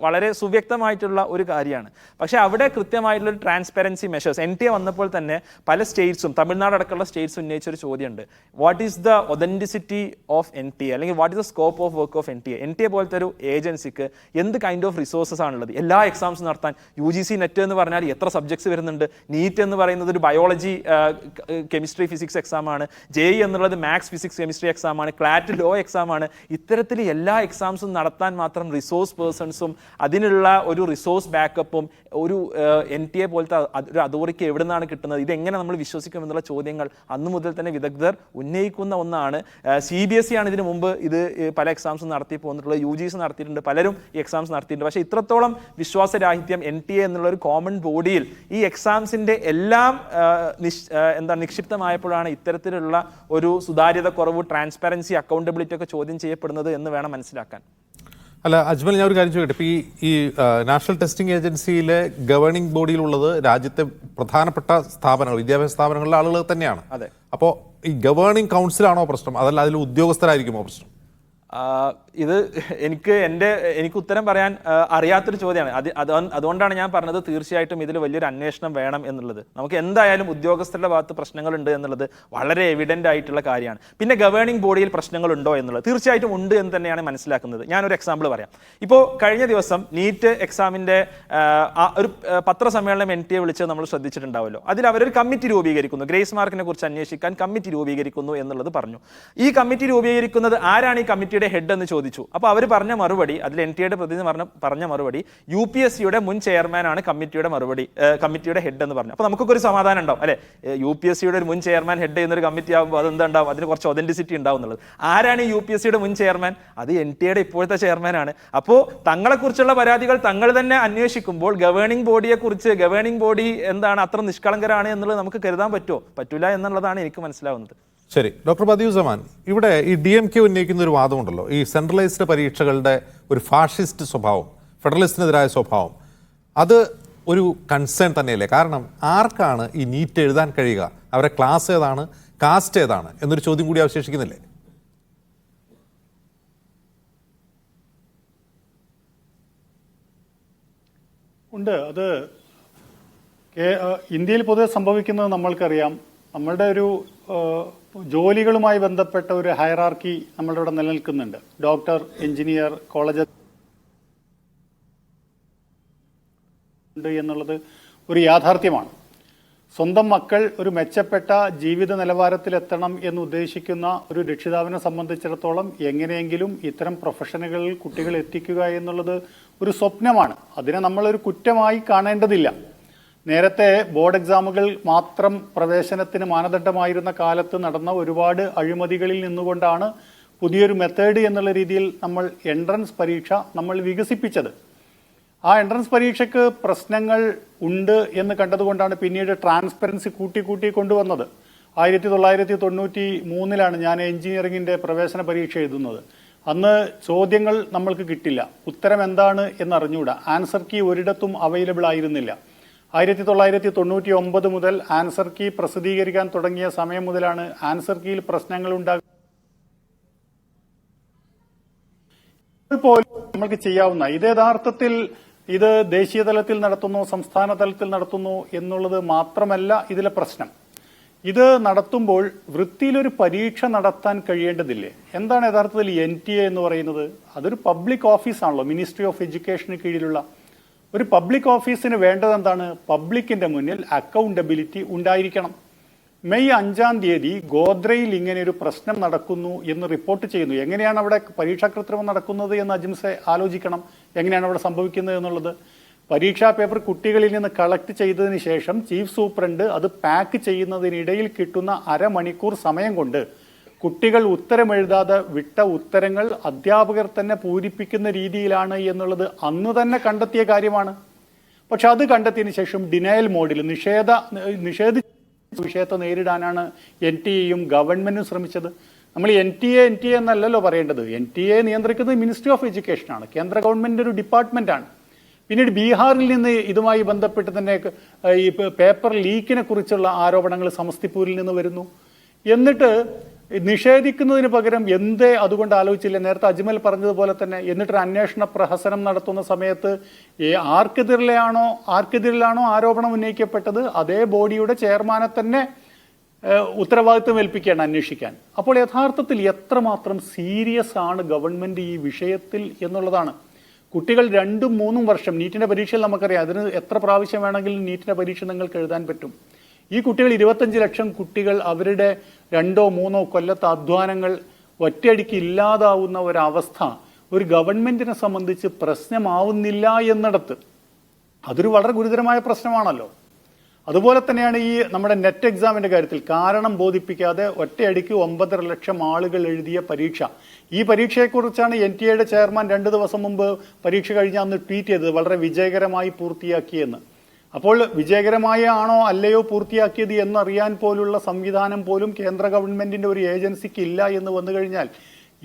വളരെ സുവ്യക്തമായിട്ടുള്ള ഒരു കാര്യമാണ്. പക്ഷേ അവിടെ കൃത്യമായിട്ടുള്ള ഒരു ട്രാൻസ്പെറൻസി മെഷേഴ്സ് NTA വന്നപ്പോൾ തന്നെ പല സ്റ്റേറ്റ്സും, തമിഴ്നാട് അടക്കമുള്ള സ്റ്റേറ്റ്സ് ഉന്നയിച്ചൊരു ചോദ്യമുണ്ട്, what is the authenticity of NTA, അല്ലെങ്കിൽ what is the scope of work of NTA? NTA പോലത്തെ ഒരു ഏജൻസിക്ക് എന്ത് കൈൻഡ് ഓഫ് റിസോഴ്സസ് ആണുള്ളത്? എല്ലാ എക്സാംസും നടത്താൻ UGC നെറ്റ് എന്ന് പറഞ്ഞാൽ എത്ര സബ്ജക്ട്സ് വരുന്നുണ്ട്? നീറ്റ് എന്ന് പറയുന്നത് ഒരു ബയോളജി, കെമിസ്ട്രി, ഫിസിക്സ് എക്സാമാണ്. JEE എന്നുള്ളത് മാത്സ്, ഫിസിക്സ്, കെമിസ്ട്രി എക്സാമാണ്. ക്ലാറ്റ് ലോ എക്സാമാണ്. ഇത്തരത്തിൽ എല്ലാ എക്സാംസും നടത്താൻ മാത്രം റിസോഴ്സ് പേഴ്സൺസും അതിനുള്ള ഒരു റിസോഴ്സ് ബാക്കപ്പും ഒരു NTA പോലത്തെ ഒരു അതോറിറ്റി എവിടെ നിന്നാണ് കിട്ടുന്നത്, ഇതെങ്ങനെ നമ്മൾ വിശ്വസിക്കും എന്നുള്ള ചോദ്യങ്ങൾ അന്നു മുതൽ തന്നെ വിദഗ്ധർ ഉന്നയിക്കുന്ന ഒന്നാണ്. CBSE ആണ് ഇതിനു മുമ്പ് ഇത് പല എക്സാംസും നടത്തി പോന്നിട്ടുള്ളത്, UGC നടത്തിയിട്ടുണ്ട്, പലരും ഈ എക്സാംസ് നടത്തിയിട്ടുണ്ട്. പക്ഷേ ഇത്രത്തോളം വിശ്വാസരാഹിത്യം NTA എന്നുള്ള ഒരു കോമൺ ബോഡിയിൽ ഈ എക്സാംസിന്റെ എല്ലാം നിക്ഷിപ്തമായപ്പോഴാണ് ഇത്തരത്തിലുള്ള ഒരു സുതാര്യത കുറവ്, ട്രാൻസ്പെറൻസി, അക്കൗണ്ടബിലിറ്റി ഒക്കെ ചോദ്യം ചെയ്യപ്പെടുന്നത് എന്ന് വേണം മനസ്സിലാക്കാൻ.
അല്ല അജ്മൽ, ഞാൻ ഒരു കാര്യം ചോദിക്കട്ടെ. ഇപ്പോൾ ഈ നാഷണൽ ടെസ്റ്റിംഗ് ഏജൻസിയിലെ ഗവേണിംഗ് ബോഡിയിലുള്ളത് രാജ്യത്തെ പ്രധാനപ്പെട്ട സ്ഥാപനങ്ങൾ, വിദ്യാഭ്യാസ സ്ഥാപനങ്ങളിലെ ആളുകൾ തന്നെയാണ്.
അതെ.
അപ്പോൾ ഈ ഗവേണിംഗ് കൗൺസിലാണോ പ്രശ്നം, അതല്ല അതിൽ ഉദ്യോഗസ്ഥരായിരിക്കുമോ പ്രശ്നം?
ഇത് എനിക്ക് ഉത്തരം പറയാൻ അറിയാത്തൊരു ചോദ്യമാണ്. അതുകൊണ്ടാണ് ഞാൻ പറഞ്ഞത് തീർച്ചയായിട്ടും ഇതിൽ വലിയൊരു അന്വേഷണം വേണം എന്നുള്ളത്. നമുക്ക് എന്തായാലും ഉദ്യോഗസ്ഥരുടെ ഭാഗത്ത് പ്രശ്നങ്ങളുണ്ട് എന്നുള്ളത് വളരെ എവിഡന്റ് ആയിട്ടുള്ള കാര്യമാണ്. പിന്നെ ഗവേണിംഗ് ബോഡിയിൽ പ്രശ്നങ്ങളുണ്ടോ എന്നുള്ളത് തീർച്ചയായിട്ടും ഉണ്ട് എന്ന് തന്നെയാണ് മനസ്സിലാക്കുന്നത്. ഞാനൊരു എക്സാമ്പിൾ പറയാം. ഇപ്പോൾ കഴിഞ്ഞ ദിവസം നീറ്റ് എക്സാമിന്റെ ഒരു പത്രസമ്മേളനം NTA വിളിച്ചത് നമ്മൾ ശ്രദ്ധിച്ചിട്ടുണ്ടാവുമല്ലോ. അതിൽ അവരൊരു കമ്മിറ്റി രൂപീകരിക്കുന്നു, ഗ്രേസ് മാർക്കിനെ കുറിച്ച് അന്വേഷിക്കാൻ കമ്മിറ്റി രൂപീകരിക്കുന്നു എന്നുള്ളത് പറഞ്ഞു. ഈ കമ്മിറ്റി രൂപീകരിക്കുന്നത് ആരാണ്, ഈ കമ്മിറ്റി ഹെഡ് എന്ന് ചോദിച്ചു. അപ്പോൾ അവർ പറഞ്ഞ മറുപടി, അതിൽ NTAയുടെ പ്രതിനിധി പറഞ്ഞ മറുപടി, UPSCയുടെ മുൻ ചെയർമാൻ ആണ് കമ്മിറ്റിയുടെ ഹെഡ് എന്ന് പറഞ്ഞു. അപ്പോൾ നമുക്കൊക്കെ ഒരു സമാധാനം ഉണ്ടാവും അല്ലെ, UPSCയുടെ ഒരു മുൻ ചെയർമാൻ ഹെഡ് ചെയ്യുന്ന ഒരു കമ്മിറ്റി ആകുമ്പോൾ അതെന്താണ്ടാവും, അതിന് കുറച്ച് ഒതന്റിസിറ്റി ഉണ്ടാവും എന്നുള്ളത്. ആരാണ് ഈ UPSCയുടെ മുൻ ചെയർമാൻ? അത് NTAയുടെ ഇപ്പോഴത്തെ ചെയർമാനാണ്. അപ്പോൾ തങ്ങളെക്കുറിച്ചുള്ള പരാതികൾ തങ്ങൾ തന്നെ അന്വേഷിക്കുമ്പോൾ ഗവേണിംഗ് ബോഡി എന്താണ് അത്ര നിഷ്കളങ്കരാണ് എന്നുള്ളത് നമുക്ക് കരുതാൻ പറ്റുമോ? പറ്റൂല എന്നുള്ളതാണ് എനിക്ക് മനസ്സിലാവുന്നത്.
ശരി, ഡോക്ടർ ബദിയുസ്സമാൻ, ഇവിടെ ഈ DMK ഉന്നയിക്കുന്ന ഒരു വാദമുണ്ടല്ലോ, ഈ സെൻട്രലൈസ്ഡ് പരീക്ഷകളുടെ ഒരു ഫാഷിസ്റ്റ് സ്വഭാവം, ഫെഡറലിസ്റ്റിനെതിരായ സ്വഭാവം, അത് ഒരു കൺസേൺ തന്നെയല്ലേ? കാരണം ആർക്കാണ് ഈ നീറ്റ് എഴുതാൻ കഴിയുക, അവരുടെ ക്ലാസ് ഏതാണ്, കാസ്റ്റ് ഏതാണ് എന്നൊരു ചോദ്യം കൂടി അവശേഷിക്കുന്നില്ലേ?
ഉണ്ട്. അത് ഇന്ത്യയിൽ പൊതുവെ സംഭവിക്കുന്നത് നമ്മൾക്കറിയാം. നമ്മളുടെ ഒരു ജോലികളുമായി ബന്ധപ്പെട്ട ഒരു ഹയറാർക്കി നമ്മളുടെ ഇവിടെ നിലനിൽക്കുന്നുണ്ട്. ഡോക്ടർ, എഞ്ചിനീയർ, കോളേജ് ഉണ്ട് എന്നുള്ളത് ഒരു യാഥാർത്ഥ്യമാണ്. സ്വന്തം മക്കൾ ഒരു മെച്ചപ്പെട്ട ജീവിത നിലവാരത്തിലെത്തണം എന്ന് ഉദ്ദേശിക്കുന്ന ഒരു രക്ഷിതാവിനെ സംബന്ധിച്ചിടത്തോളം എങ്ങനെയെങ്കിലും ഇത്തരം പ്രൊഫഷനുകളിൽ കുട്ടികൾ എത്തിക്കുക എന്നുള്ളത് ഒരു സ്വപ്നമാണ്. അതിനെ നമ്മളൊരു കുറ്റമായി കാണേണ്ടതില്ല. നേരത്തെ ബോർഡ് എക്സാമുകൾ മാത്രം പ്രവേശനത്തിന് മാനദണ്ഡമായിരുന്ന കാലത്ത് നടന്ന ഒരുപാട് അഴിമതികളിൽ നിന്നുകൊണ്ടാണ് പുതിയൊരു മെത്തേഡ് എന്നുള്ള രീതിയിൽ നമ്മൾ എൻട്രൻസ് പരീക്ഷ വികസിപ്പിച്ചത്. ആ എൻട്രൻസ് പരീക്ഷയ്ക്ക് പ്രശ്നങ്ങൾ ഉണ്ട് എന്ന് കണ്ടതുകൊണ്ടാണ് പിന്നീട് ട്രാൻസ്പെറൻസി കൂട്ടി കൊണ്ടുവന്നത്. 1993 ഞാൻ എഞ്ചിനീയറിംഗിന്റെ പ്രവേശന പരീക്ഷ എഴുതുന്നത്. അന്ന് ചോദ്യങ്ങൾ നമ്മൾക്ക് കിട്ടില്ല, ഉത്തരം എന്താണ് എന്നറിഞ്ഞൂടാ, ആൻസർ കീ ഒരിടത്തും അവൈലബിൾ ആയിരുന്നില്ല. 1999 മുതൽ ആൻസർ കീ പ്രസിദ്ധീകരിക്കാൻ തുടങ്ങിയ സമയം മുതലാണ് ആൻസർ കീയിൽ പ്രശ്നങ്ങൾ ഉണ്ടാകുന്നത്. നമ്മൾക്ക് ചെയ്യാവുന്ന ഇത് യഥാർത്ഥത്തിൽ ഇത് ദേശീയ തലത്തിൽ നടത്തുന്നു, സംസ്ഥാന തലത്തിൽ നടത്തുന്നു എന്നുള്ളത് മാത്രമല്ല ഇതിലെ പ്രശ്നം. ഇത് നടത്തുമ്പോൾ വൃത്തിയിലൊരു പരീക്ഷ നടത്താൻ കഴിയേണ്ടതില്ലേ? എന്താണ് യഥാർത്ഥത്തിൽ NTA എന്ന് പറയുന്നത്? അതൊരു പബ്ലിക് ഓഫീസാണല്ലോ, മിനിസ്ട്രി ഓഫ് എഡ്യൂക്കേഷന് കീഴിലുള്ള ഒരു പബ്ലിക് ഓഫീസിന് വേണ്ടത് എന്താണ്? പബ്ലിക്കിന്റെ മുന്നിൽ അക്കൗണ്ടബിലിറ്റി ഉണ്ടായിരിക്കണം. മെയ് 5-ാം തീയതി ഗോദ്രയിൽ ഇങ്ങനെ ഒരു പ്രശ്നം നടക്കുന്നു എന്ന് റിപ്പോർട്ട് ചെയ്യുന്നു. എങ്ങനെയാണ് അവിടെ പരീക്ഷാ കൃത്രിമം നടക്കുന്നത് എന്ന് അജിംസെ ആലോചിക്കണം. എങ്ങനെയാണ് അവിടെ സംഭവിക്കുന്നത് എന്നുള്ളത്. പരീക്ഷാ പേപ്പർ കുട്ടികളിൽ നിന്ന് കളക്ട് ചെയ്തതിന് ശേഷം ചീഫ് സൂപ്രണ്ട് അത് പാക്ക് ചെയ്യുന്നതിനിടയിൽ കിട്ടുന്ന അരമണിക്കൂർ സമയം കൊണ്ട് കുട്ടികൾ ഉത്തരമെഴുതാതെ വിട്ട ഉത്തരങ്ങൾ അധ്യാപകർ തന്നെ പൂരിപ്പിക്കുന്ന രീതിയിലാണ് എന്നുള്ളത് അന്ന് തന്നെ കണ്ടെത്തിയ കാര്യമാണ്. പക്ഷെ അത് കണ്ടെത്തിയതിനു ശേഷം ഡിനയൽ മോഡിൽ നിഷേധിച്ച വിഷയത്തെ നേരിടാനാണ് NTA-യും ഗവൺമെന്റും ശ്രമിച്ചത്. നമ്മൾ NTA എന്നല്ലല്ലോ പറയേണ്ടത്. NTA നിയന്ത്രിക്കുന്നത് മിനിസ്ട്രി ഓഫ് എഡ്യൂക്കേഷനാണ്, കേന്ദ്ര ഗവൺമെന്റിന്റെ ഒരു ഡിപ്പാർട്ട്മെന്റാണ്. പിന്നീട് ബീഹാറിൽ നിന്ന് ഇതുമായി ബന്ധപ്പെട്ട് തന്നെ ഈ പേപ്പർ ലീക്കിനെ കുറിച്ചുള്ള ആരോപണങ്ങൾ സമസ്തിപൂരിൽ നിന്ന് വരുന്നു. എന്നിട്ട് നിഷേധിക്കുന്നതിന് പകരം എന്തേ അതുകൊണ്ട് ആലോചിച്ചില്ല? നേരത്തെ അജ്മൽ പറഞ്ഞതുപോലെ തന്നെ എന്നിട്ടൊരു അന്വേഷണ പ്രഹസനം നടത്തുന്ന സമയത്ത് ആർക്കെതിരിലാണോ ആരോപണം ഉന്നയിക്കപ്പെട്ടത് അതേ ബോഡിയുടെ ചെയർമാനെ തന്നെ ഉത്തരവാദിത്വം ഏൽപ്പിക്കുകയാണ് അന്വേഷിക്കാൻ. അപ്പോൾ യഥാർത്ഥത്തിൽ എത്രമാത്രം സീരിയസ് ആണ് ഗവൺമെന്റ് ഈ വിഷയത്തിൽ എന്നുള്ളതാണ്. കുട്ടികൾ 2-3 വർഷം നീറ്റിന്റെ പരീക്ഷയിൽ നമുക്കറിയാം, അതിന് എത്ര പ്രാവശ്യം വേണമെങ്കിലും നീറ്റിന്റെ പരീക്ഷ നിങ്ങൾക്ക് എഴുതാൻ പറ്റും. ഈ കുട്ടികൾ 25 ലക്ഷം കുട്ടികൾ അവരുടെ 2-3 കൊല്ലത്തെ അധ്വാനങ്ങൾ ഒറ്റയടിക്ക് ഇല്ലാതാവുന്ന ഒരവസ്ഥ ഒരു ഗവൺമെന്റിനെ സംബന്ധിച്ച് പ്രശ്നമാവുന്നില്ല എന്നിടത്ത് അതൊരു വളരെ ഗുരുതരമായ പ്രശ്നമാണല്ലോ. അതുപോലെ തന്നെയാണ് ഈ നമ്മുടെ നെറ്റ് എക്സാമിന്റെ കാര്യത്തിൽ കാരണം ബോധിപ്പിക്കാതെ ഒറ്റയടിക്ക് 9.5 ലക്ഷം ആളുകൾ എഴുതിയ പരീക്ഷ. ഈ പരീക്ഷയെക്കുറിച്ചാണ് NTA ചെയർമാൻ 2 ദിവസം മുമ്പ് പരീക്ഷ കഴിഞ്ഞ അന്ന് ട്വീറ്റ് ചെയ്തത്, വളരെ വിജയകരമായി പൂർത്തിയാക്കിയെന്ന്. അപ്പോൾ വിജയകരമായ ആണോ അല്ലയോ പൂർത്തിയാക്കിയത് എന്നറിയാൻ പോലുള്ള സംവിധാനം പോലും കേന്ദ്ര ഗവൺമെന്റിന്റെ ഒരു ഏജൻസിക്ക് ഇല്ല എന്ന് വന്നു കഴിഞ്ഞാൽ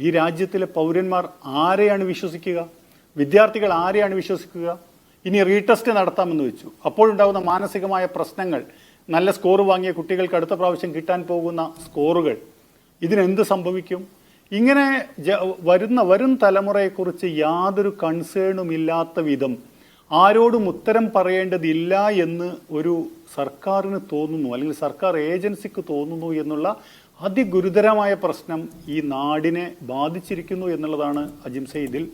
ഈ രാജ്യത്തിലെ പൗരന്മാർ ആരെയാണ് വിശ്വസിക്കുക? വിദ്യാർത്ഥികൾ ആരെയാണ് വിശ്വസിക്കുക? ഇനി റീടെസ്റ്റ് നടത്താമെന്ന് വെച്ചു. അപ്പോഴുണ്ടാകുന്ന മാനസികമായ പ്രശ്നങ്ങൾ, നല്ല സ്കോർ വാങ്ങിയ കുട്ടികൾക്ക് അടുത്ത പ്രാവശ്യം കിട്ടാൻ പോകുന്ന സ്കോറുകൾ, ഇതിനെന്ത് സംഭവിക്കും? ഇങ്ങനെ വരും തലമുറയെക്കുറിച്ച് യാതൊരു കൺസേണും ഇല്ലാത്ത വിധം ആരോടും ഉത്തരം പറയേണ്ടതില്ല എന്ന് ഒരു സർക്കാരിന് തോന്നുന്നു, അല്ലെങ്കിൽ സർക്കാർ ഏജൻസിക്ക് തോന്നുന്നു എന്നുള്ള അതിഗുരുതരമായ പ്രശ്നം ഈ നാടിനെ ബാധിച്ചിരിക്കുന്നു എന്നുള്ളതാണ് അജിംസെ ഇതിൽ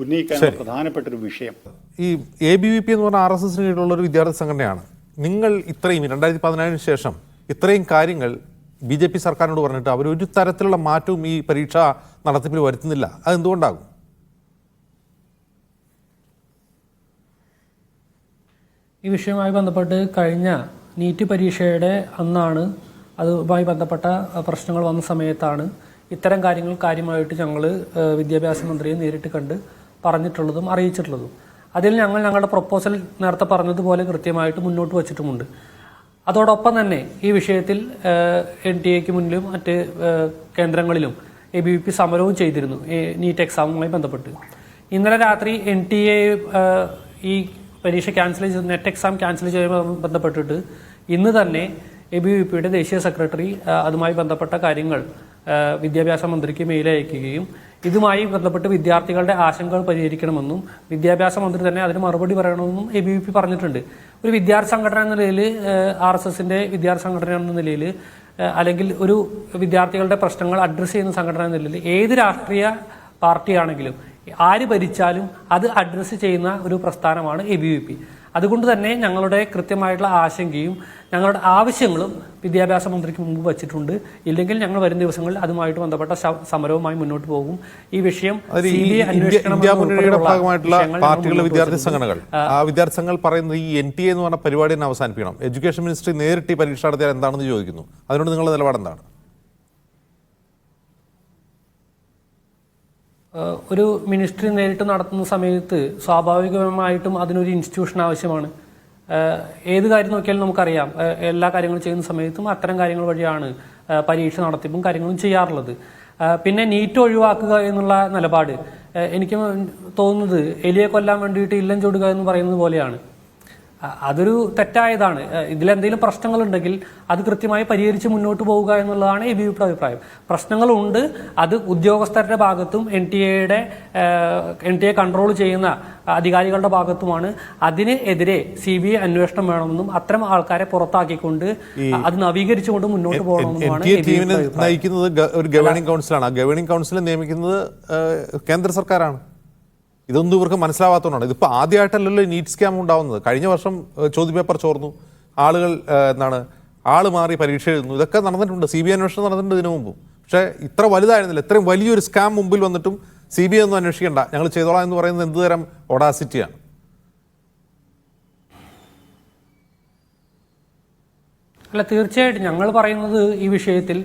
ഉന്നയിക്കാൻ പ്രധാനപ്പെട്ട ഒരു വിഷയം.
ഈ ABVP എന്ന് പറഞ്ഞ RSSന് കീഴിലുള്ള ഒരു വിദ്യാർത്ഥി സംഘടനയാണ്. നിങ്ങൾ ഇത്രയും 2017 ശേഷം ഇത്രയും കാര്യങ്ങൾ BJP സർക്കാരിനോട് പറഞ്ഞിട്ട് അവരൊരു തരത്തിലുള്ള മാറ്റവും ഈ പരീക്ഷാ നടത്തിപ്പിൽ വരുത്തുന്നില്ല. അതെന്തുകൊണ്ടാകും?
ഈ വിഷയവുമായി ബന്ധപ്പെട്ട് കഴിഞ്ഞ നീറ്റ് പരീക്ഷയുടെ അന്നാണ്, അതുമായി ബന്ധപ്പെട്ട പ്രശ്നങ്ങൾ വന്ന സമയത്താണ് ഇത്തരം കാര്യങ്ങൾ കാര്യമായിട്ട് ഞങ്ങൾ വിദ്യാഭ്യാസ മന്ത്രിയെ നേരിട്ട് കണ്ട് പറഞ്ഞിട്ടുള്ളതും അറിയിച്ചിട്ടുള്ളതും. അതിൽ ഞങ്ങളുടെ പ്രപ്പോസൽ നേരത്തെ പറഞ്ഞതുപോലെ കൃത്യമായിട്ട് മുന്നോട്ട് വച്ചിട്ടുമുണ്ട്. അതോടൊപ്പം തന്നെ ഈ വിഷയത്തിൽ NTA മുന്നിലും മറ്റ് കേന്ദ്രങ്ങളിലും ABVP സമരവും ചെയ്തിരുന്നു നീറ്റ് എക്സാമുമായി ബന്ധപ്പെട്ട്. ഇന്നലെ രാത്രി NTA ഈ പരീക്ഷ ക്യാൻസൽ ചെയ്ത് നെറ്റ് എക്സാം ക്യാൻസൽ ചെയ്യുന്നതുമായി ബന്ധപ്പെട്ടിട്ട് ഇന്ന് തന്നെ ABVPയുടെ ദേശീയ സെക്രട്ടറി അതുമായി ബന്ധപ്പെട്ട കാര്യങ്ങൾ വിദ്യാഭ്യാസ മന്ത്രിക്ക് മെയിൽ അയക്കുകയും ഇതുമായി ബന്ധപ്പെട്ട് വിദ്യാർത്ഥികളുടെ ആശങ്കകൾ പരിഹരിക്കണമെന്നും വിദ്യാഭ്യാസ മന്ത്രി തന്നെ അതിന് മറുപടി പറയണമെന്നും ABVP പറഞ്ഞിട്ടുണ്ട്. ഒരു വിദ്യാർത്ഥി സംഘടന എന്ന നിലയിൽ, RSSന്റെ വിദ്യാർത്ഥി സംഘടന എന്ന നിലയിൽ, അല്ലെങ്കിൽ ഒരു വിദ്യാർത്ഥികളുടെ പ്രശ്നങ്ങൾ അഡ്രസ്സ് ചെയ്യുന്ന സംഘടന എന്ന നിലയിൽ ഏത് രാഷ്ട്രീയ പാർട്ടിയാണെങ്കിലും ആര് ഭരിച്ചാലും അത് അഡ്രസ്സ് ചെയ്യുന്ന ഒരു പ്രസ്ഥാനമാണ് ABVP. അതുകൊണ്ട് തന്നെ ഞങ്ങളുടെ കൃത്യമായിട്ടുള്ള ആശങ്കയും ഞങ്ങളുടെ ആവശ്യങ്ങളും വിദ്യാഭ്യാസ മന്ത്രിക്ക് മുമ്പ് വച്ചിട്ടുണ്ട്. ഇല്ലെങ്കിൽ ഞങ്ങൾ വരും ദിവസങ്ങളിൽ അതുമായിട്ട് ബന്ധപ്പെട്ട സമരവുമായി മുന്നോട്ട് പോകും. ഈ വിഷയം
പാർട്ടികളുടെ വിദ്യാർത്ഥി സംഘടനകൾ, ആ വിദ്യാർത്ഥി സംഘങ്ങൾ പറയുന്നത് ഈ NTA എന്ന് പറഞ്ഞ പരിപാടി തന്നെ അവസാനിപ്പിക്കണം, എഡ്യൂക്കേഷൻ മിനിസ്ട്രി നേരിട്ട് ഈ പരീക്ഷ നടത്തിയാൽ എന്താണെന്ന് ചോദിക്കുന്നു. അതിനോട് നിങ്ങളുടെ നിലപാട് എന്താണ്?
ഒരു മിനിസ്ട്രി നേരിട്ട് നടത്തുന്ന സമയത്ത് സ്വാഭാവികമായിട്ടും അതിനൊരു ഇൻസ്റ്റിറ്റ്യൂഷൻ ആവശ്യമാണ്. ഏത് കാര്യം നോക്കിയാലും നമുക്കറിയാം, എല്ലാ കാര്യങ്ങളും ചെയ്യുന്ന സമയത്തും അത്തരം കാര്യങ്ങൾ വഴിയാണ് പരീക്ഷ നടത്തിപ്പും കാര്യങ്ങളും ചെയ്യാറുള്ളത്. പിന്നെ നീറ്റ് ഒഴിവാക്കുക എന്നുള്ള നിലപാട് എനിക്ക് തോന്നുന്നത് എലിയെ കൊല്ലാൻ വേണ്ടിയിട്ട് ഇല്ലം ചൊടുക എന്ന് പറയുന്നത് പോലെയാണ്. അതൊരു തെറ്റായതാണ്. ഇതിലെന്തെങ്കിലും പ്രശ്നങ്ങളുണ്ടെങ്കിൽ അത് കൃത്യമായി പരിഹരിച്ച് മുന്നോട്ട് പോവുക എന്നുള്ളതാണ് ABVPയുടെ അഭിപ്രായം. പ്രശ്നങ്ങളുണ്ട്, അത് ഉദ്യോഗസ്ഥരുടെ ഭാഗത്തും NTA കൺട്രോൾ ചെയ്യുന്ന അധികാരികളുടെ ഭാഗത്തുമാണ്. അതിനെതിരെ CBI അന്വേഷണം വേണമെന്നും അത്തരം ആൾക്കാരെ പുറത്താക്കിക്കൊണ്ട് അത് നവീകരിച്ചുകൊണ്ട് മുന്നോട്ട് പോകണമെന്നുമാണ്
നയിക്കുന്നത്. ഒരു ഗവേണിംഗ് കൗൺസിലാണ്. ആ ഗവേണിംഗ് കൗൺസിൽ നിയമിക്കുന്നത് കേന്ദ്ര സർക്കാരാണ്. ഇതൊന്നും ഇവർക്ക് മനസ്സിലാവാത്തതുകൊണ്ടാണ്. ഇതിപ്പോൾ ആദ്യമായിട്ടല്ലല്ലോ നീറ്റ് സ്കാം ഉണ്ടാവുന്നത്. കഴിഞ്ഞ വർഷം ചോദ്യപേപ്പർ ചോർന്നു, ആളുകൾ ആള് മാറി പരീക്ഷ എഴുതുന്നു, ഇതൊക്കെ നടന്നിട്ടുണ്ട്. CBI അന്വേഷണം നടന്നിട്ടുണ്ട് ഇതിനു മുമ്പും. പക്ഷേ ഇത്ര വലുതായിരുന്നില്ല. ഇത്രയും വലിയൊരു സ്കാം മുമ്പിൽ വന്നിട്ടും CBI ഒന്നും അന്വേഷിക്കേണ്ട, ഞങ്ങൾ ചെയ്തോളാം എന്ന് പറയുന്നത് എന്തുതരം ഒഡാസിറ്റിയാണ്?
അല്ല, തീർച്ചയായിട്ടും ഞങ്ങൾ പറയുന്നത് ഈ വിഷയത്തിൽ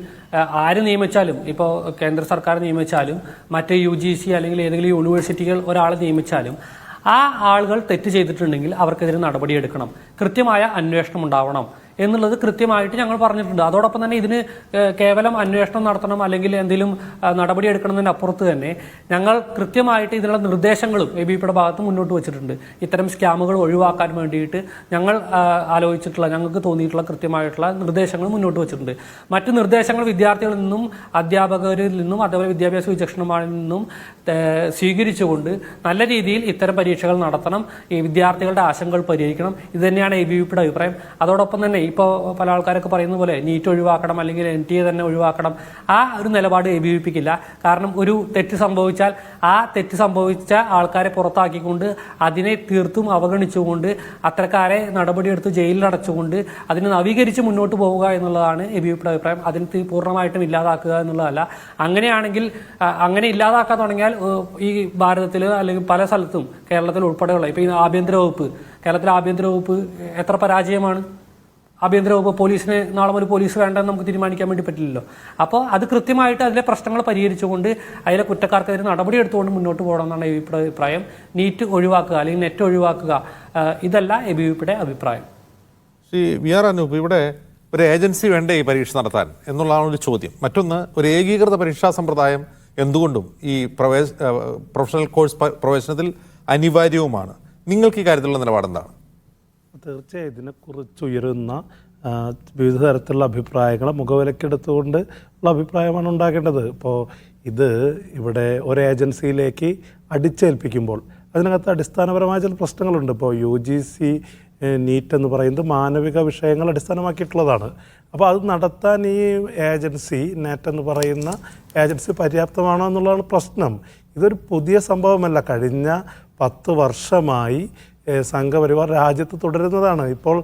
ആര് നിയമിച്ചാലും, ഇപ്പോൾ കേന്ദ്ര സർക്കാർ നിയമിച്ചാലും മറ്റ് UGC അല്ലെങ്കിൽ ഏതെങ്കിലും യൂണിവേഴ്സിറ്റികൾ ഒരാളെ നിയമിച്ചാലും ആ ആളുകൾ തെറ്റ് ചെയ്തിട്ടുണ്ടെങ്കിൽ അവർക്കെതിരെ നടപടിയെടുക്കണം, കൃത്യമായ അന്വേഷണം ഉണ്ടാവണം എന്നുള്ളത് കൃത്യമായിട്ട് ഞങ്ങൾ പറഞ്ഞിട്ടുണ്ട്. അതോടൊപ്പം തന്നെ ഇതിന് കേവലം അന്വേഷണം നടത്തണം അല്ലെങ്കിൽ എന്തെങ്കിലും നടപടിയെടുക്കണമെന്നതിന് അപ്പുറത്ത് തന്നെ ഞങ്ങൾ കൃത്യമായിട്ട് ഇതിനുള്ള നിർദ്ദേശങ്ങളും ABVPയുടെ ഭാഗത്ത് മുന്നോട്ട് വെച്ചിട്ടുണ്ട്. ഇത്തരം സ്കാമുകൾ ഒഴിവാക്കാൻ വേണ്ടിയിട്ട് ഞങ്ങൾ ഞങ്ങൾക്ക് തോന്നിയിട്ടുള്ള കൃത്യമായിട്ടുള്ള നിർദ്ദേശങ്ങൾ മുന്നോട്ട് വെച്ചിട്ടുണ്ട്. മറ്റു നിർദ്ദേശങ്ങൾ വിദ്യാർത്ഥികളിൽ നിന്നും അധ്യാപകരിൽ നിന്നും അതേപോലെ വിദ്യാഭ്യാസ വിചക്ഷണമാരിൽ നിന്നും സ്വീകരിച്ചുകൊണ്ട് നല്ല രീതിയിൽ ഇത്തരം പരീക്ഷകൾ നടത്തണം, ഈ വിദ്യാർത്ഥികളുടെ ആശങ്കകൾ പരിഹരിക്കണം. ഇത് തന്നെയാണ് ABVPയുടെ അഭിപ്രായം. അതോടൊപ്പം തന്നെ ഇപ്പോൾ പല ആൾക്കാരൊക്കെ പറയുന്ന പോലെ നീറ്റ് ഒഴിവാക്കണം അല്ലെങ്കിൽ NTA തന്നെ ഒഴിവാക്കണം, ആ ഒരു നിലപാട് ABVPക്കില്ല. കാരണം ഒരു തെറ്റ് സംഭവിച്ചാൽ ആ തെറ്റ് സംഭവിച്ച ആൾക്കാരെ പുറത്താക്കിക്കൊണ്ട് അതിനെ തീർത്തും അവഗണിച്ചുകൊണ്ട് അത്തരക്കാരെ നടപടിയെടുത്ത് ജയിലിലടച്ചുകൊണ്ട് അതിനെ നവീകരിച്ച് മുന്നോട്ട് പോവുക എന്നുള്ളതാണ് ABVPയുടെ അഭിപ്രായം. അതിന് പൂർണ്ണമായിട്ടും ഇല്ലാതാക്കുക എന്നുള്ളതല്ല. അങ്ങനെയാണെങ്കിൽ അങ്ങനെ ഇല്ലാതാക്കാൻ തുടങ്ങിയാൽ ഈ ഭാരതത്തിൽ അല്ലെങ്കിൽ പല സ്ഥലത്തും കേരളത്തിൽ ഉൾപ്പെടെയുള്ള ഇപ്പോൾ ഈ കേരളത്തിലെ ആഭ്യന്തര വകുപ്പ് എത്ര പരാജയമാണ്. ആഭ്യന്തര വകുപ്പ് പോലീസിന് നാളെ ഒരു പോലീസ് വേണ്ടെന്ന് നമുക്ക് തീരുമാനിക്കാൻ വേണ്ടി പറ്റില്ലല്ലോ. അപ്പോൾ അത് കൃത്യമായിട്ട് അതിലെ പ്രശ്നങ്ങൾ പരിഹരിച്ചുകൊണ്ട് അതിലെ കുറ്റക്കാർക്കെതിരെ നടപടി എടുത്തുകൊണ്ട് മുന്നോട്ട് പോകണമെന്നാണ് അഭിപ്രായം. നീറ്റ് ഒഴിവാക്കുക അല്ലെങ്കിൽ നെറ്റ് ഒഴിവാക്കുക ഇതല്ല ABVPയുടെ അഭിപ്രായം.
ശ്രീ വി ആർ അനൂപ്, ഇവിടെ ഒരു ഏജൻസി വേണ്ടേ ഈ പരീക്ഷ നടത്താൻ എന്നുള്ളതാണ് ഒരു ചോദ്യം. മറ്റൊന്ന്, ഒരു ഏകീകൃത പരീക്ഷാ സമ്പ്രദായം എന്തുകൊണ്ടും ഈ പ്രൊഫഷണൽ കോഴ്സ് പ്രവേശനത്തിൽ അനിവാര്യവുമാണ്. നിങ്ങൾക്ക് ഈ കാര്യത്തിലുള്ള നിലപാടെന്താണ്?
തീർച്ചയായും ഇതിനെക്കുറിച്ച് ഉയരുന്ന വിവിധ തരത്തിലുള്ള അഭിപ്രായങ്ങളെ മുഖവിലക്കെടുത്തുകൊണ്ട് ഉള്ള അഭിപ്രായമാണ് ഉണ്ടാകേണ്ടത്. ഇപ്പോൾ ഇത് ഇവിടെ ഒരു ഏജൻസിയിലേക്ക് അടിച്ചേൽപ്പിക്കുമ്പോൾ അതിനകത്ത് അടിസ്ഥാനപരമായ ചില പ്രശ്നങ്ങളുണ്ട്. ഇപ്പോൾ UGC നീറ്റ് എന്ന് പറയുന്നത് മാനവിക വിഷയങ്ങൾ അടിസ്ഥാനമാക്കിയിട്ടുള്ളതാണ്. അപ്പോൾ അത് നടത്താൻ ഈ ഏജൻസി നെറ്റ് എന്ന് പറയുന്ന ഏജൻസി പര്യാപ്തമാണോ എന്നുള്ളതാണ് പ്രശ്നം. ഇതൊരു പുതിയ സംഭവമല്ല. കഴിഞ്ഞ 10 വർഷമായി സംഘപരിവാർ രാജ്യത്ത് തുടരുന്നതാണ്. ഇപ്പോൾ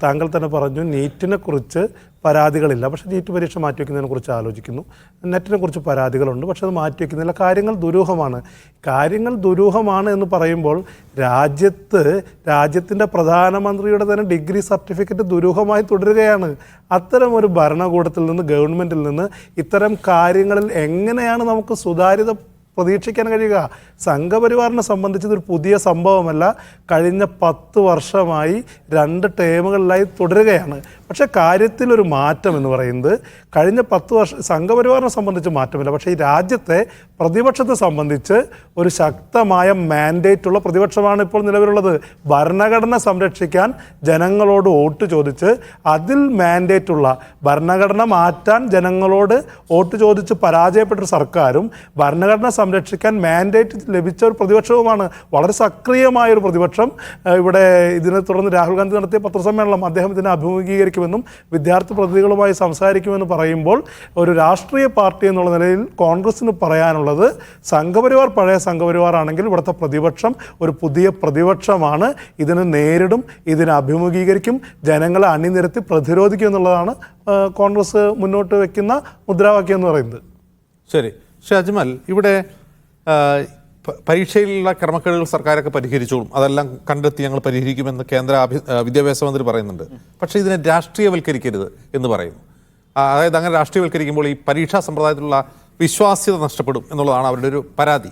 താങ്കൾ തന്നെ പറഞ്ഞു നീറ്റിനെ കുറിച്ച് പരാതികളില്ല, പക്ഷേ നീറ്റ് പരീക്ഷ മാറ്റിവെക്കുന്നതിനെ കുറിച്ച് ആലോചിക്കുന്നു. നെറ്റിനെ കുറിച്ച് പരാതികളുണ്ട്, പക്ഷെ അത് മാറ്റിവെക്കുന്നില്ല. കാര്യങ്ങൾ ദുരൂഹമാണ് എന്ന് പറയുമ്പോൾ രാജ്യത്തിൻ്റെ പ്രധാനമന്ത്രിയുടെ തന്നെ ഡിഗ്രി സർട്ടിഫിക്കറ്റ് ദുരൂഹമായി തുടരുകയാണ്. അത്തരം ഒരു ഭരണകൂടത്തിൽ നിന്ന്, ഗവൺമെൻറ്റിൽ നിന്ന് ഇത്തരം കാര്യങ്ങളിൽ എങ്ങനെയാണ് നമുക്ക് സുതാര്യത പ്രതീക്ഷിക്കാൻ കഴിയുക? സംഘപരിവാറിനെ സംബന്ധിച്ച് ഇതൊരു പുതിയ സംഭവമല്ല. കഴിഞ്ഞ 10 വർഷമായി 2 ടേമുകളിലായി തുടരുകയാണ്. പക്ഷേ കാര്യത്തിലൊരു മാറ്റം എന്ന് പറയുന്നത് കഴിഞ്ഞ 10 വർഷം സംഘപരിവാറിനെ സംബന്ധിച്ച് മാറ്റമില്ല. പക്ഷേ ഈ രാജ്യത്തെ പ്രതിപക്ഷത്തെ സംബന്ധിച്ച് ഒരു ശക്തമായ മാൻഡേറ്റുള്ള പ്രതിപക്ഷമാണ് ഇപ്പോൾ നിലവിലുള്ളത്. ഭരണഘടന സംരക്ഷിക്കാൻ ജനങ്ങളോട് വോട്ട് ചോദിച്ച് അതിൽ മാൻഡേറ്റുള്ള ഭരണഘടന മാറ്റാൻ ജനങ്ങളോട് വോട്ട് ചോദിച്ച് പരാജയപ്പെട്ടൊരു സർക്കാരും ഭരണഘടന സംരക്ഷിക്കാൻ മാൻഡേറ്റ് ലഭിച്ച ഒരു പ്രതിപക്ഷവുമാണ്. വളരെ സക്രിയമായൊരു പ്രതിപക്ഷം. ഇവിടെ ഇതിനെ തുടർന്ന് രാഹുൽ ഗാന്ധി നടത്തിയ പത്രസമ്മേളനം അദ്ദേഹം ഇതിനെ അഭിമുഖീകരിക്കുമെന്നും വിദ്യാർത്ഥി പ്രതിനിധികളുമായി സംസാരിക്കുമെന്ന് പറയുമ്പോൾ ഒരു രാഷ്ട്രീയ പാർട്ടി എന്നുള്ള നിലയിൽ കോൺഗ്രസിന് പറയാനുള്ളത് സംഘപരിവാർ പഴയ സംഘപരിവാർ ആണെങ്കിൽ ഇവിടുത്തെ പ്രതിപക്ഷം ഒരു പുതിയ പ്രതിപക്ഷമാണ്. ഇതിനെ നേരിടും, ഇതിനെ അഭിമുഖീകരിക്കും, ജനങ്ങളെ അണിനിരത്തി പ്രതിരോധിക്കും എന്നുള്ളതാണ് കോൺഗ്രസ് മുന്നോട്ട് വയ്ക്കുന്ന മുദ്രാവാക്യം എന്ന് പറയുന്നത്.
ശരി, പക്ഷേ അജ്മൽ, ഇവിടെ പരീക്ഷയിലുള്ള ക്രമക്കേടുകൾ സർക്കാരൊക്കെ പരിഹരിച്ചോളും, അതെല്ലാം കണ്ടെത്തി ഞങ്ങൾ പരിഹരിക്കുമെന്ന് കേന്ദ്ര വിദ്യാഭ്യാസ മന്ത്രി പറയുന്നുണ്ട്. പക്ഷേ ഇതിനെ രാഷ്ട്രീയവൽക്കരിക്കരുത് എന്ന് പറയുന്നു. അതായത് അങ്ങനെ രാഷ്ട്രീയവൽക്കരിക്കുമ്പോൾ ഈ പരീക്ഷാ സമ്പ്രദായത്തിലുള്ള വിശ്വാസ്യത നഷ്ടപ്പെടും എന്നുള്ളതാണ് അവരുടെ ഒരു പരാതി.